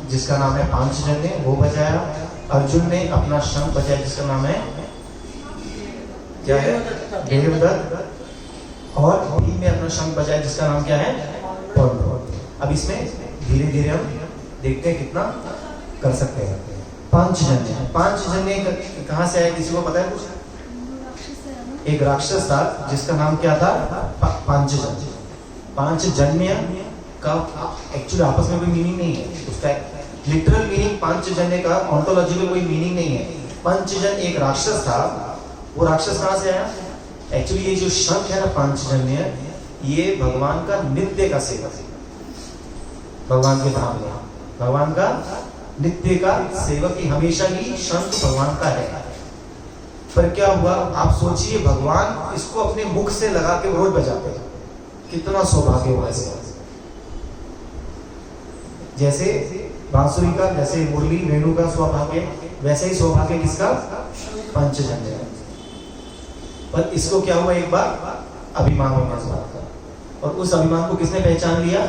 जिसका नाम है पांचजन्य वो बजाया. अर्जुन ने अपना शंख बजाया जिसका नाम है क्या है देवदत्त. और भीम ने अपना शंख बजाया जिसका नाम क्या है पौंड्र. अब इसमें धीरे धीरे हम देखते हैं कितना कर सकते हैं. पांचजन्य कहाँ से आया किसी को पता है कुछ? एक राक्षस था जिसका नाम क्या था पांचजन्य. पांचजन्य का एक्चुअली आपस में कोई मीनिंग नहीं है. उसका लिटरल मीनिंग पांचजन्य का ऑन्टोलॉजिकल कोई मीनिंग नहीं है. पंचजन एक राक्षस था. वो राक्षस कहाँ से आया? एक्चुअली ये जो शंख है ना पांचजन्य ये भगवान का नित्य का सेवक है. भगवान के धाम में भगवान का नित्य का सेवक ही हमेशा ही शंख भगवान का है. पर क्या हुआ आप सोचिए भगवान इसको अपने मुख से लगा के रोज बजाते हैं. कितना सौभाग्य हुआ ऐसे. जैसे बांसुरी का जैसे मुरली वेणु का सौभाग्य वैसे ही सौभाग्य किसका? पंचजन्य. पर इसको क्या हुआ एक बार अभिमान होने से बात का. और उस अभिमान को किसने पहचान लिया?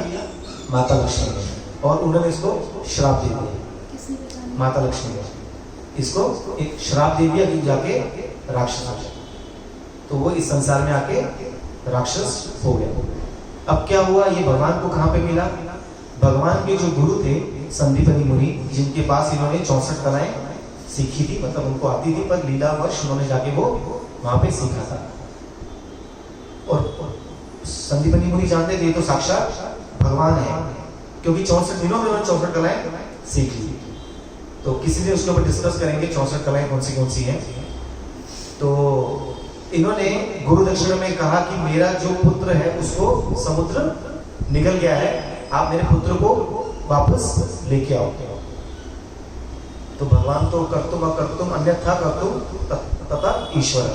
माता लक्ष्मी ने. और उन्होंने इसको श्राप दे दिया. माता लक्ष्मी ने इसको एक श्राप दे दिया कि जाके राक्षस हो जाए. तो वो इस संसार में आके राक्षस हो गया. अब क्या हुआ ये भगवान को कहाँ पे मिला? भगवान के जो गुरु थे संदीपनी मुनि जिनके पास इन्होंने 64 कलाएं सीखी थी मतलब उनको आती थी पर लीलावश उन्होंने जाके वो वहां पे सीखा था. और संदीपनी मुनि जानते थे तो साक्षात भगवान है क्योंकि 64 दिनों में उन्होंने 64 कलाएं सीख ली. तो किसी दिन उसके ऊपर डिस्कस करेंगे 64 कलाएं कौन सी हैं. तो इन्होंने गुरु दक्षिणा में कहा कि मेरा जो पुत्र है उसको समुद्र निकल गया है. आप मेरे पुत्र को वापस लेके आओ. तो भगवान तो कर्तुम अकर्तुम अन्यथा कर्तुम तथा ईश्वर.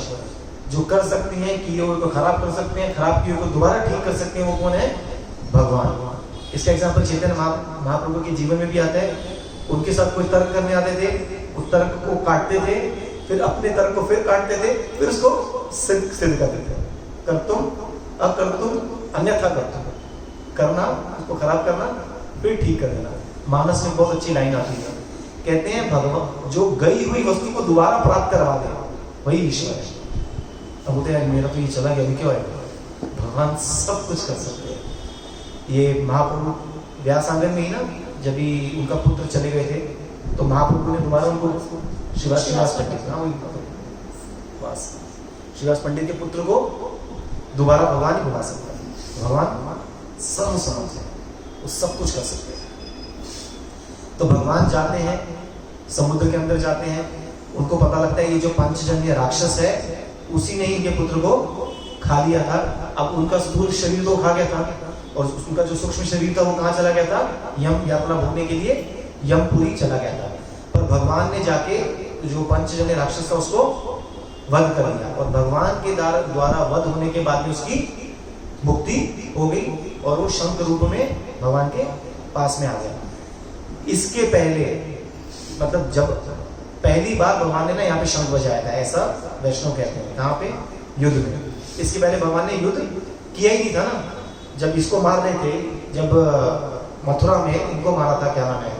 जो कर सकती हैं किए हुए को खराब कर सकते हैं, खराब किए हुए को दोबारा ठीक कर सकते हैं वो कौन है? भगवान. इसका एग्जाम्पल चैतन्य महाप्रभु के जीवन में भी आता है. उनके साथ कोई तर्क करने आते थे उस तर्क को काटते थे फिर अपने तर्क को फिर काटते थे फिर उसको सिद्ध करते थे. कर्तुम अकर्तुम अन्यथा कर्तुम. करना उसको खराब करना फिर ठीक कर देना. मानस में बहुत अच्छी लाइन आती है. कहते हैं भगवान जो गई हुई वस्तु को दोबारा प्राप्त करवा दे वही ईश्वर है. अब बोलते हैं मेरा तो ये चला गया अभी क्यों आएगा? भगवान सब कुछ कर सकते हैं. ये महाप्रभु व्यासांगन में ही ना जब भी उनका पुत्र चले गए थे तो महाप्रभु ने दोबारा उनको श्रीवास पंडित श्रीवास पंडित के पुत्र को दोबारा भगवान ही बुला सकता है. भगवान सर्वसमर्थ है वो सब कुछ कर सकते हैं. तो भगवान जाते हैं समुद्र के अंदर जाते हैं. उनको पता लगता है ये जो पंचजन्य राक्षस है उसी ने ही ये पुत्र को खा लिया था. अब उनका स्थूल शरीर तो खा गया था और उनका जो सूक्ष्म शरीर था वो कहाँ चला गया था? यम यात्रा भोगने के लिए यमपुरी चला गया था. पर भगवान ने जाके जो पंचजन्य राक्षस था उसको वध कर दिया और भगवान के द्वारा वध होने के बाद में उसकी मुक्ति हो गई और वो शंख रूप में भगवान के पास में आ गया. इसके पहले मतलब जब पहली बार भगवान ने ना यहाँ पे शंख बजाया था ऐसा वैष्णव कहते हैं. कहाँ पे? युद्ध में. इसके पहले भगवान ने युद्ध किया ही नहीं था ना. जब इसको मार रहे थे जब मथुरा में इनको मारा था क्या नाम है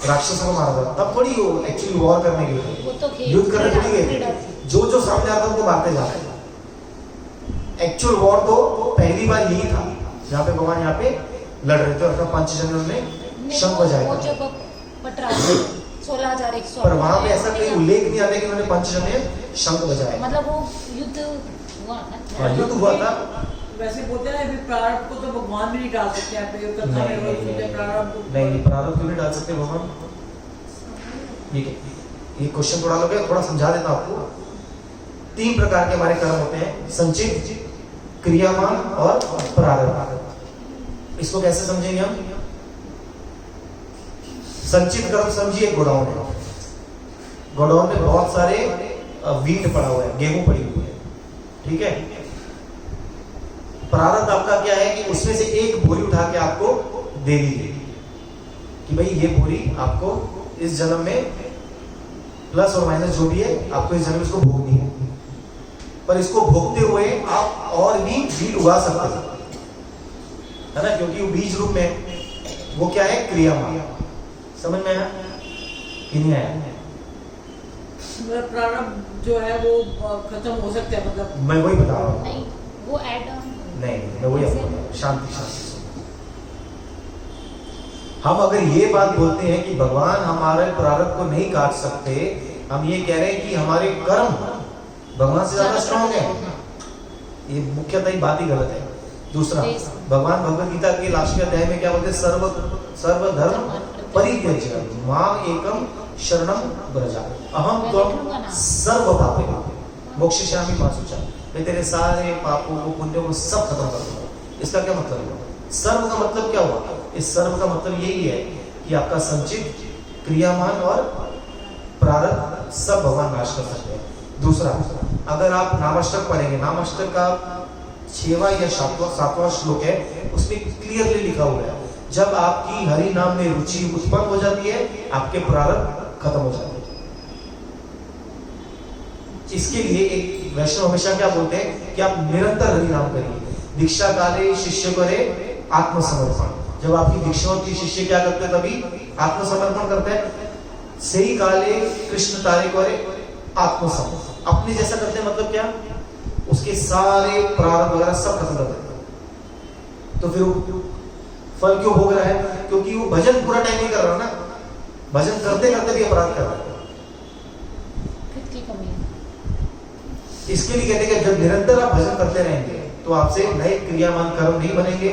राक्षसों को मारा था तब थोड़ी वो एक्चुअली वॉर करने गए थे. युद्ध करने थोड़ी गए थे. जो सामने आता उनको मारते जा रहे थे. एक्चुअल वॉर तो पहली बार यही था जहाँ पे भगवान यहाँ पे लड़ रहे थे और अपना पंचजन्य में शंख बजाया. पर वहां पे ऐसा कोई उल्लेख नहीं आता कि उन्होंने पंचजन्य शंख बजाया. मतलब वो युद्ध हुआ ना. युद्ध हुआ था. वैसे बोलते हैं ना प्रारब्ध को तो भगवान भी नहीं डाल सकते हैं. नहीं प्रारब्ध को नहीं डाल सकते भगवान. ये क्वेश्चन थोड़ा लोगे, थोड़ा समझा देता हूं आपको। 3 प्रकार के हमारे कर्म होते हैं, संचित, क्रियामान और प्रारब्ध। इसको कैसे समझेंगे हम? संचित कर्म समझिए, गोडाउन है, गोडाउन में बहुत सारे वीट पड़ा हुआ है, गेहूं पड़ी हुई है, ठीक है। प्रारब्ध आपका क्या है कि उसमें से एक बोरी उठा के आपको दे दीजिए कि भाई ये बोरी आपको इस जन्म में प्लस और माइनस जो भी है आपको इस जन्म में इसको भोगनी है, पर इसको भोगते हुए आप और भी बीज उगा सकते हैं, है ना, क्योंकि वो बीज रूप में वो क्या है, क्रियामान। समझ में आया कि नहीं आया? प्रारब्ध जो है वो खत्म हो सकता है, मतलब मैं वही बता रहा हूँ। नहीं, वो ऐड ऑन नहीं, मैं वही आपको बता रहा हूँ। शांति शांति। हम अगर ये बात बोलते हैं कि भगवान हमारे प्रारब्ध को नहीं काट सकते, हम ये कह रहे हैं कि हमारे कर्म भगवान से ज्यादा स्ट्रॉन्ग है। ये मुख्यतः बात ही गलत है। दूसरा, भगवान भगवद गीता के लास्ट के अध्याय में क्या बोलते हैं? सर्वधर्म परित्यज्य माम एकम शरणम व्रजा अहम त्वं सर्व पापे मोक्षयिष्यामि मा शुचा। मैं तेरे सारे पापों को, पुण्यों को सब खत्म कर दूंगा। इसका क्या मतलब हुआ? सर्व का मतलब क्या हुआ? इस सर्व का मतलब यही है कि आपका संचित, क्रियामान और प्रारब्ध सब भगवान नाश कर सकते हैं। दूसरा, अगर आप नामाष्टक पढ़ेंगे, नामाष्टक का 6वां या 7वां श्लोक है, उसमें क्लियरली लिखा हुआ है जब आपकी हरि नाम में रुचि उत्पन्न हो जाती है, आपके प्रारब्ध खत्म हो जाते हैं। इसके लिए एक वैष्णव हमेशा क्या बोलते हैं कि आप निरंतर हरि नाम करिए। दीक्षा काले शिष्य करे आत्मसमर्पण। जब आपकी दीक्षा होती है, शिष्य क्या करते हैं? तभी आत्मसमर्पण करते हैं। सही काले कृष्ण तारे करे आत्मसमर्पण। अपने जैसा करते हैं मतलब क्या? उसके सारे प्रारब्ध वगैरह सब खत्म कर देते हैं। तो फिर फल क्यों भोग रहा है? क्योंकि वो भजन पूरा टाइम नहीं कर रहा ना, भजन करते करते भी अपराध कर रहा है। इसके लिए कहते हैं कि जब निरंतर आप भजन करते रहेंगे तो आपसे नए क्रियामान कर्म नहीं बनेंगे,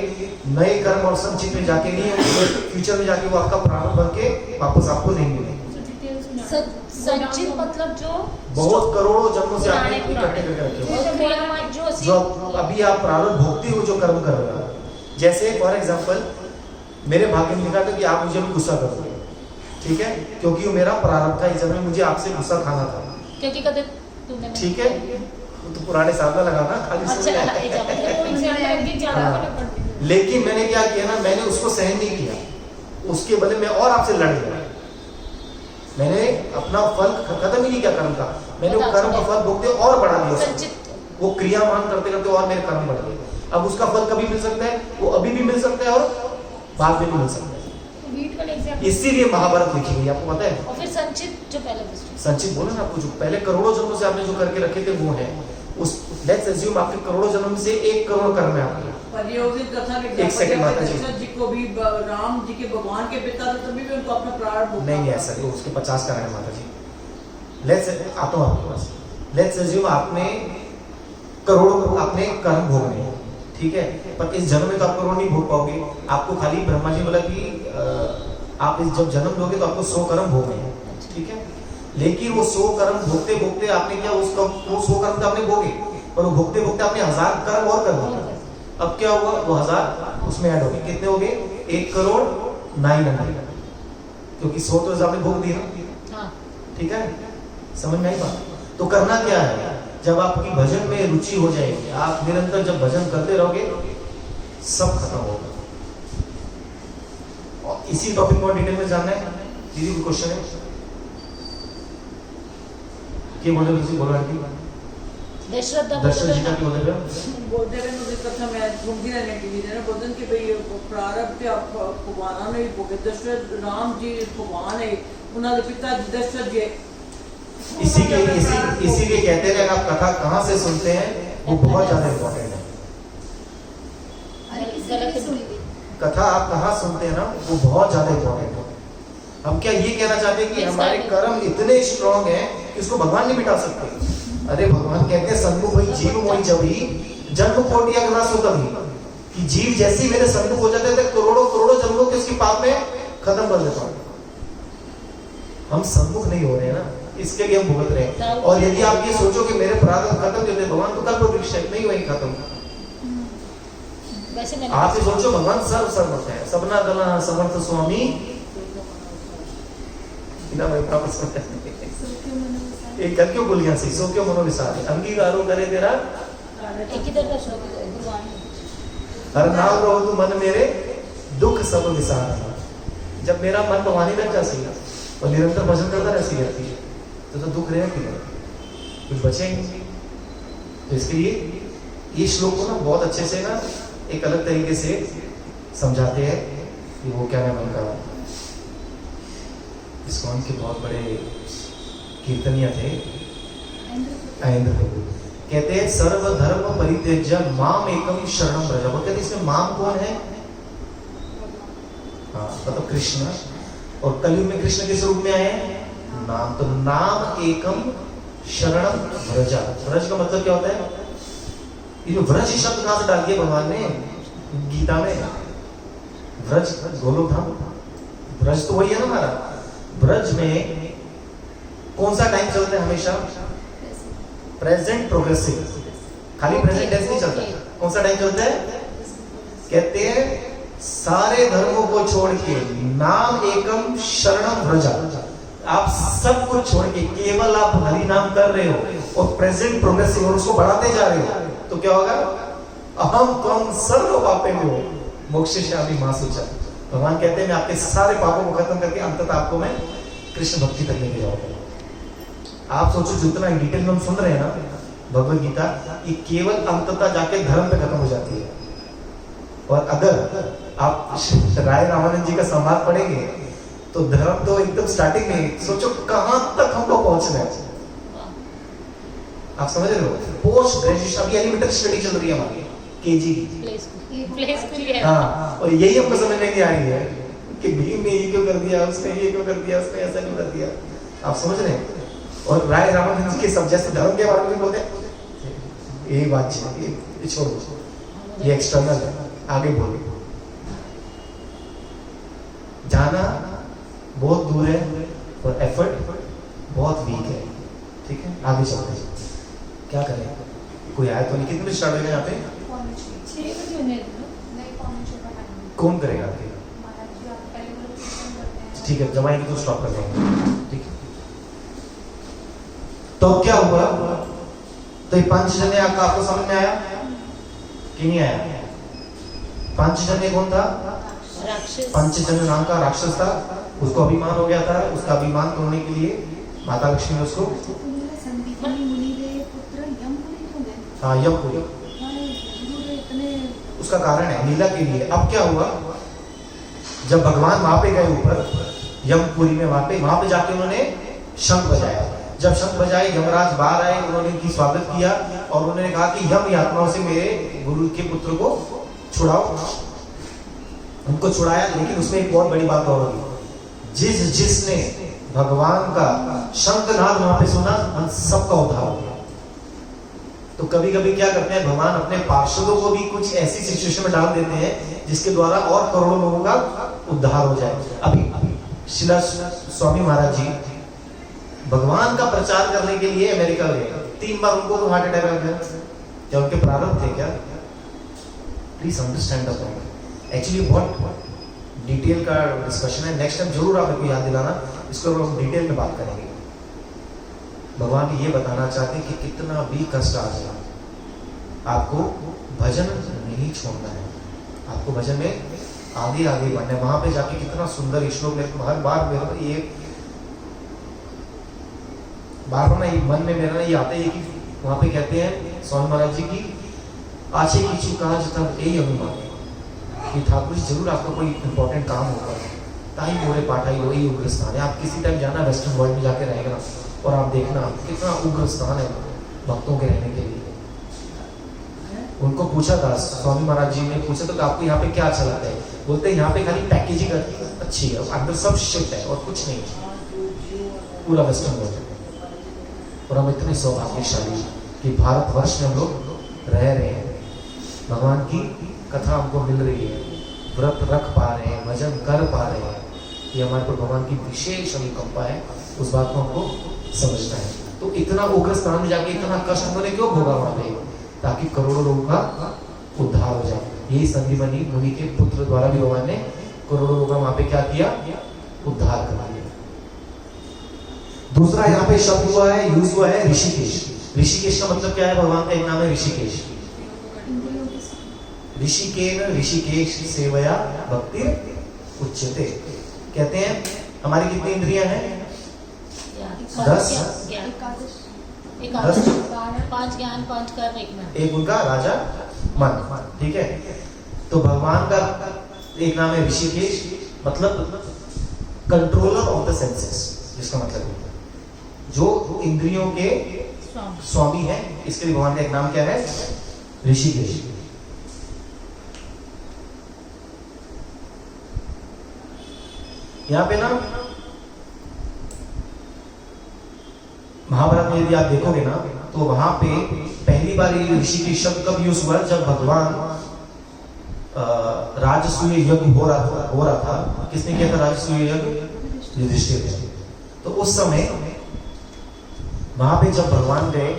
नए कर्म और संचित में जाके नहीं होंगे, फ्यूचर में जाके वो आपका प्रारब्ध बन के वापस आपको नहीं मिलेंगे। संचित मतलब जो बहुत करोड़ों जन्मों से आपने इकट्ठे करके रखे हो, जो अभी आप प्रारब्ध भोगते हो, जो कर्म कर रहे हो। जैसे फॉर एग्जाम्पल, मेरे भाग्य में लिखा था कि आप मुझे गुस्सा करोगे, ठीक है, क्योंकि वो मेरा प्रारब्ध था, इस जन्म में मुझे आपसे गुस्सा खाना था, क्योंकि कभी तूने, ठीक है, तो पुराने साल में लगा ना खाली। लेकिन मैंने क्या किया ना, मैंने उसको सहन नहीं किया, उसके बदले में और आपसे लड़ गया। मैंने अपना फल खत्म ही नहीं किया कर्म का, मैंने वो कर्म का फल भोगते और बढ़ा दिया। वो क्रियामान करते करते और मेरे कर्म बढ़ गए। अब उसका फल कभी मिल सकता है? वो अभी भी मिल सकता है और बाद में भी मिल सकता है। इसीलिए महाभारत लिखी गई, आपको पता है। और फिर संचित जो पहले संचित बोले ना आपको, जो पहले करोड़ों जन्मों से आपने जो करके रखे थे वो है। उस लेट्स अज्यूम आपके करोड़ों जन्म से 1 करोड़ कर्म है आपके। एक सेकंड माता जी को भी राम जी के भगवान के पिता थे, तभी भी उनको अपना प्रारब्ध नहीं ऐसा, तो उसके 50 कारण है माता जी। लेट्स आता हूं आपके पास। लेट्स अज्यूम आपने करोड़ों आपने कर्म भोगने हैं, ठीक है, पर इस जन्म में तो आप करोड़ नहीं भोग पाओगे। आपको खाली ब्रह्मा जी बोला कि आप इस जब जन्म लोगे तो आपको 100 कर्म भोगने हैं, ठीक है। लेकिन वो 100 कर्म भोगते भोगते आपने क्या, उसका वो 100 कर्म तो आपने भोगे, पर वो भोगते भोगते आपने 1000 कर्म और कर दिए। अब क्या हुआ? वो 1000 उसमें ऐड हो गए। कितने हो गए? 1,09,00,000, क्योंकि 100 तो आपने भोग दिया, ठीक है। समझ में आई बात? तो करना क्या है, जब आपकी भजन में रुचि हो जाएगी, आप निरंतर जब भजन करते रहोगे, सब खत्म होगा। और इसी टॉपिक को डिटेल में जानना है। दीदी कोई क्वेश्चन है? क्या बोल रहे हो? बोलो आंटी। दशरथ जी का क्या बोलते हैं मुझे कथा में घूमती रहने के लिए ना, बोलते कि भाई प्रारब्ध पे आप भगवान ने भोगे। दशरथ राम जी भगवान है, उन्होंने पिता दशरथ जी। इसीलिए कहते हैं आप कथा कहाँ से सुनते हैं वो बहुत ज्यादा इम्पोर्टेंट है। कथा आप कहाँ सुनते हैं ना वो बहुत ज्यादा इम्पोर्टेंट है। हम क्या ये कहना चाहते हैं कि हमारे कर्म इतने स्ट्रॉन्ग हैं कि इसको भगवान नहीं मिटा सकते। अरे भगवान कहते हैं सन्मुख वही जीव मोहि जभी जन्म कोटि अग्नास हो कभी, कि जीव जैसे ही मेरे सन्मुख हो जाते थे करोड़ों करोड़ों जन्मों के उसकी पाप में खत्म कर देता हूं। हम सन्मुख नहीं हो रहे हैं ना, इसके लिए हम भुगत रहे हैं। और यदि आप ये सोचो कि मेरे प्रारब्ध खत्म नहीं होते, भगवान तो कल्प वृक्ष नहीं हुए खत्म। आप ये सोचो भगवान सर्व समर्थ है, सबना गला समर्थ स्वामी बिना मैं प्राप्त करते हैं। एक कर क्यों बोलिया सी सो क्यों मनोविसार अंगीकारो करे तेरा एक ही तरह का श्लोक है गुरुवाणी। हर नाम रहो तू मन मेरे दुख सब विसार। जब मेरा मन भगवान ही लग जाती है और निरंतर भजन करता रहती रहती है तो दुख रहेगा कि नहीं, कुछ बचेंगे। तो इसके लिए ये श्लोक को ना बहुत अच्छे से ना एक अलग तरीके से समझाते हैं कि वो क्या नाम उनका, इस्कॉन के बहुत बड़े कीर्तनिया थे आयेंद्र प्रभु, कहते हैं सर्व धर्म परित्यज्य माम एकम शरणम व्रज। वो कहते इसमें माम कौन है? हाँ मतलब कृष्ण। और कलयुग में कृष्ण किस रूप में आए हैं? नाम। तो नाम एकम शरणम व्रज। व्रज का मतलब क्या होता है? ये जो व्रज शब्द कहां से डाल दिया भगवान ने गीता में? व्रज गोलोक धाम, व्रज तो वही है ना हमारा। व्रज में कौन सा टाइम चलता है? हमेशा प्रेजेंट प्रोग्रेसिव, खाली प्रेजेंट टेंस नहीं चलता। कौन सा टाइम चलता है? कहते हैं सारे धर्मों को छोड़ के नाम एकम शरणम व्रज। आप सब कुछ छोड़ के केवल आप हरि नाम कर रहे हो और प्रेजेंट प्रोग्रेसिव और उसको बढ़ाते जा रहे हो तो क्या होगा? अहम त्वं सर्व पापेभ्यो मोक्षयिष्यामि मा शुचः। भगवान कहते हैं मैं आपके सारे पापों को खत्म करके अंततः आपको मैं कृष्ण भक्ति तक लेके जाऊंगा। आप सोचो जितना डिटेल में हम सुन रहे हैं ना भगवद गीता, ये केवल अंततः जाके धर्म पे खत्म हो जाती है। और अगर आप राय रामानंद जी का संवाद पढ़ेंगे तो धर्म तो एकदम स्टार्टिंग में, सोचो कहां तक हमको पहुंचना है। आप समझ रहे हो? पोस्ट ग्रेजुएशन अभी एलिमेंटरी स्टडी चल रही है हमारी, केजी प्ले स्कूल है। हाँ, और यही हमको समझ में नहीं आ रही है कि भीम ने ये क्यों कर दिया, उसने ये क्यों कर दिया, उसने ऐसा क्यों कर दिया। आप समझ रहे हैं? और राय रामानंद जी के सब जैसे धर्म के बारे में बोलते हैं ये बात ये छोड़ दो, ये एक्सटर्नल है, आगे बोलो। जाना बहुत दूर है और एफर्ट बहुत वीक है, ठीक है? आगे चलते हैं, क्या करें? कोई आए तो नहीं। कितने बजे स्टार्ट होगा यहाँ पे? 6 बजे होने कौन करेगा आपके? ठीक है, जब आएंगे तो स्टॉप कर देंगे, ठीक है? तो क्या हुआ? तो ये पंचजन्य आपको समझ में आया कि नहीं आया? पंचजन्य कौन था? राक्षस। पंचजन्य नाम का राक्षस था, उसको अभिमान हो गया था। उसका अभिमान तोड़ने के लिए माता लक्ष्मी ने उसको हाँ यमपुरी, उसका कारण है लीला के लिए। अब क्या हुआ? जब भगवान वहां पे गए ऊपर यमपुरी में, वहां पे जाके उन्होंने शंख बजाया। जब शंख बजाए यमराज बाहर आए, उन्होंने उनकी स्वागत किया और उन्होंने कहा कि यम यातनाओं से मेरे गुरु के पुत्र को छुड़ाओ। उनको छुड़ाया, लेकिन उसमें एक बहुत बड़ी बात और होगी, जिसने भगवान का शंखनाद वहां पे सुना उन सबका उद्धार हो गया। तो कभी कभी क्या करते हैं भगवान अपने पार्षदों को भी कुछ ऐसी सिचुएशन में डाल देते हैं जिसके द्वारा और करोड़ों लोगों का उद्धार हो जाए। अभी शिला स्वामी महाराज जी भगवान का प्रचार करने के लिए अमेरिका गए, 3 बार उनको तो हार्ट अटैक आ गया। क्या उनके प्रारब्ध थे क्या? Please understand the point. Actually बहुत डिटेल का डिस्कशन है, नेक्स्ट टाइम जरूर आप इनको याद दिलाना, इसको हम डिटेल में बात करेंगे। भगवान ये बताना चाहते हैं कि कितना भी कष्ट आ जाए आपको भजन नहीं छोड़ना है, आपको भजन में आगे आगे बढ़ना है। वहां पे जाके कितना सुंदर श्लोक में हर बार मेरे ये बार ना ये मन में मेरा ये आता है कि वहां पे कहते हैं स्वामी महाराज जी की आचे किसी कहा जाता यही अनुमान कि ठाकुर जी जरूर आपका कोई इंपॉर्टेंट काम होगा, ताई मोरे पाठाई हो, ये उग्र स्थान है। आप किसी टाइम जाना वेस्टर्न वर्ल्ड में जाके रहेगा ना और आप देखना कितना उग्र स्थान है भक्तों के रहने के लिए। उनको पूछा था स्वामी महाराज जी ने पूछा तो आपको यहाँ पे क्या अच्छा लगता है? बोलते हैं यहाँ पे खाली पैकेजिंग अच्छी है, अंदर सब शिफ्ट है और कुछ नहीं है, पूरा वेस्टर्न वर्ल्ड। और हम इतने सौभाग्यशाली कि भारतवर्ष में हम लोग रह रहे हैं, भगवान की कथा हमको मिल रही है, व्रत रख पा रहे हैं, भजन कर पा रहे हैं, ये हमारे पर भगवान की विशेष अनुकंपा है, उस बात को हमको समझना है। तो इतना उग्र स्थान में जाके इतना कष्ट उन्होंने क्यों भोगा वहां पे? ताकि करोड़ों लोगों का उद्धार हो जाए। यही संदीपनी मुनि के पुत्र द्वारा भी भगवान ने करोड़ों लोगों का वहां पे क्या किया? उद्धार कर दिया। दूसरा यहाँ पे शब्द हुआ है, यूज हुआ है ऋषिकेश। ऋषिकेश का मतलब क्या है? भगवान का एक नाम है ऋषिकेश। ऋषिकेन ऋषिकेश सेवया भक्ति उच्यते। कहते हैं हमारी कितनी इंद्रियां हैं? 10। 5 ज्ञान, 5 कर्म, 1 मन। एक उनका राजा मन, ठीक है। तो भगवान का एक नाम है ऋषिकेश, मतलब कंट्रोलर ऑफ द सेंसेस, जिसका मतलब है जो इंद्रियों के स्वामी है। इसके लिए भगवान का एक नाम क्या है? ऋषिकेश। यहाँ पे ना महाभारत में यदि आप देखोगे ना, तो वहां पे पहली बार ये ऋषिकेश शब्द कब यूज हुआ? जब भगवान राजसूय यज्ञ हो रहा था। किसने किया था राजसूय यज्ञ? युधिष्ठिर ने। तो उस समय वहां पे जब भगवान गए,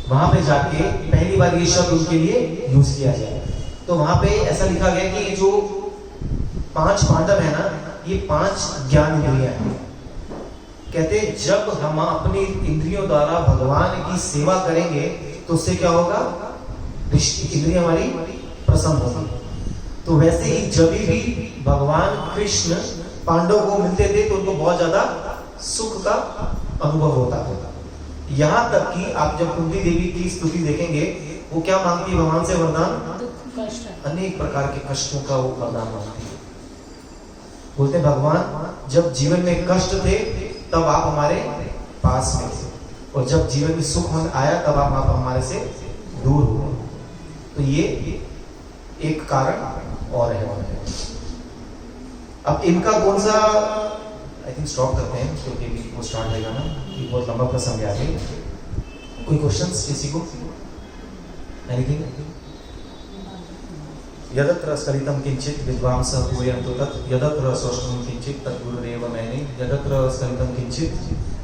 वहां पे जाके पहली बार ये शब्द उनके लिए यूज किया गया। तो वहां पे ऐसा लिखा गया कि ये जो 5 पांडव है ना, ये 5 ज्ञान इंद्रियां हैं। कहते जब हम अपनी इंद्रियों द्वारा भगवान की सेवा करेंगे तो उससे क्या होगा? इंद्रियां हमारी प्रसन्न होगी। तो वैसे ही जब भी भगवान कृष्ण पांडवों को मिलते थे तो उनको बहुत ज्यादा सुख का अनुभव होता था। यहाँ तक कि आप जब कुंती देवी की स्तुति देखेंगे, वो क्या मांगती है भगवान से? वरदान, अनेक प्रकार के कष्टों का वो वरदान मांगती है। बोलते भगवान जब जीवन में कष्ट थे तब आप हमारे पास में थे, और जब जीवन में सुख आया तब आप हमारे से दूर हो गए। तो ये एक कारण और है। अब इनका कौन सा, आई थिंक स्टॉप करते हैं क्योंकि वो स्टार्ट रहेगा ना, ये बहुत लंबा प्रसंग है आगे। कोई क्वेश्चंस किसी को? एनीथिंग? यदत्र स्खलितं किंचित विद्वांसः पूरयन्तु तत्, यदत्र सौष्ठवं किंचित तद्गुरुरेव मैंने। यदत्र स्खलितं किंचित,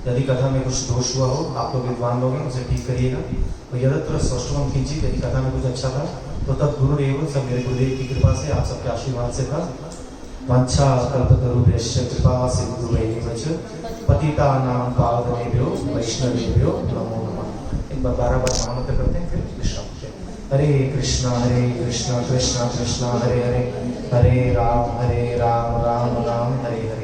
यदि कथा में कुछ दोष हुआ हो, आप लोग विद्वान लोग हैं, उसे ठीक करिएगा। और यदत्र सौष्ठवं किंचित, यदि कथा में कुछ अच्छा था तो तद्गुरुरेव, सब मेरे गुरुदेव की कृपा से, आप सबके आशीर्वाद से था। वांछा कल्पतरुभ्यश्च कृपा सिन्धुभ्यैव च पतितानां पावनेभ्यो वैष्णवेभ्यो नमो नमः। एक बार 12 बार महामंत्र करते हैं, फिर विश्राम। हरे कृष्णा कृष्णा कृष्णा हरे हरे, हरे राम राम राम हरे हरे।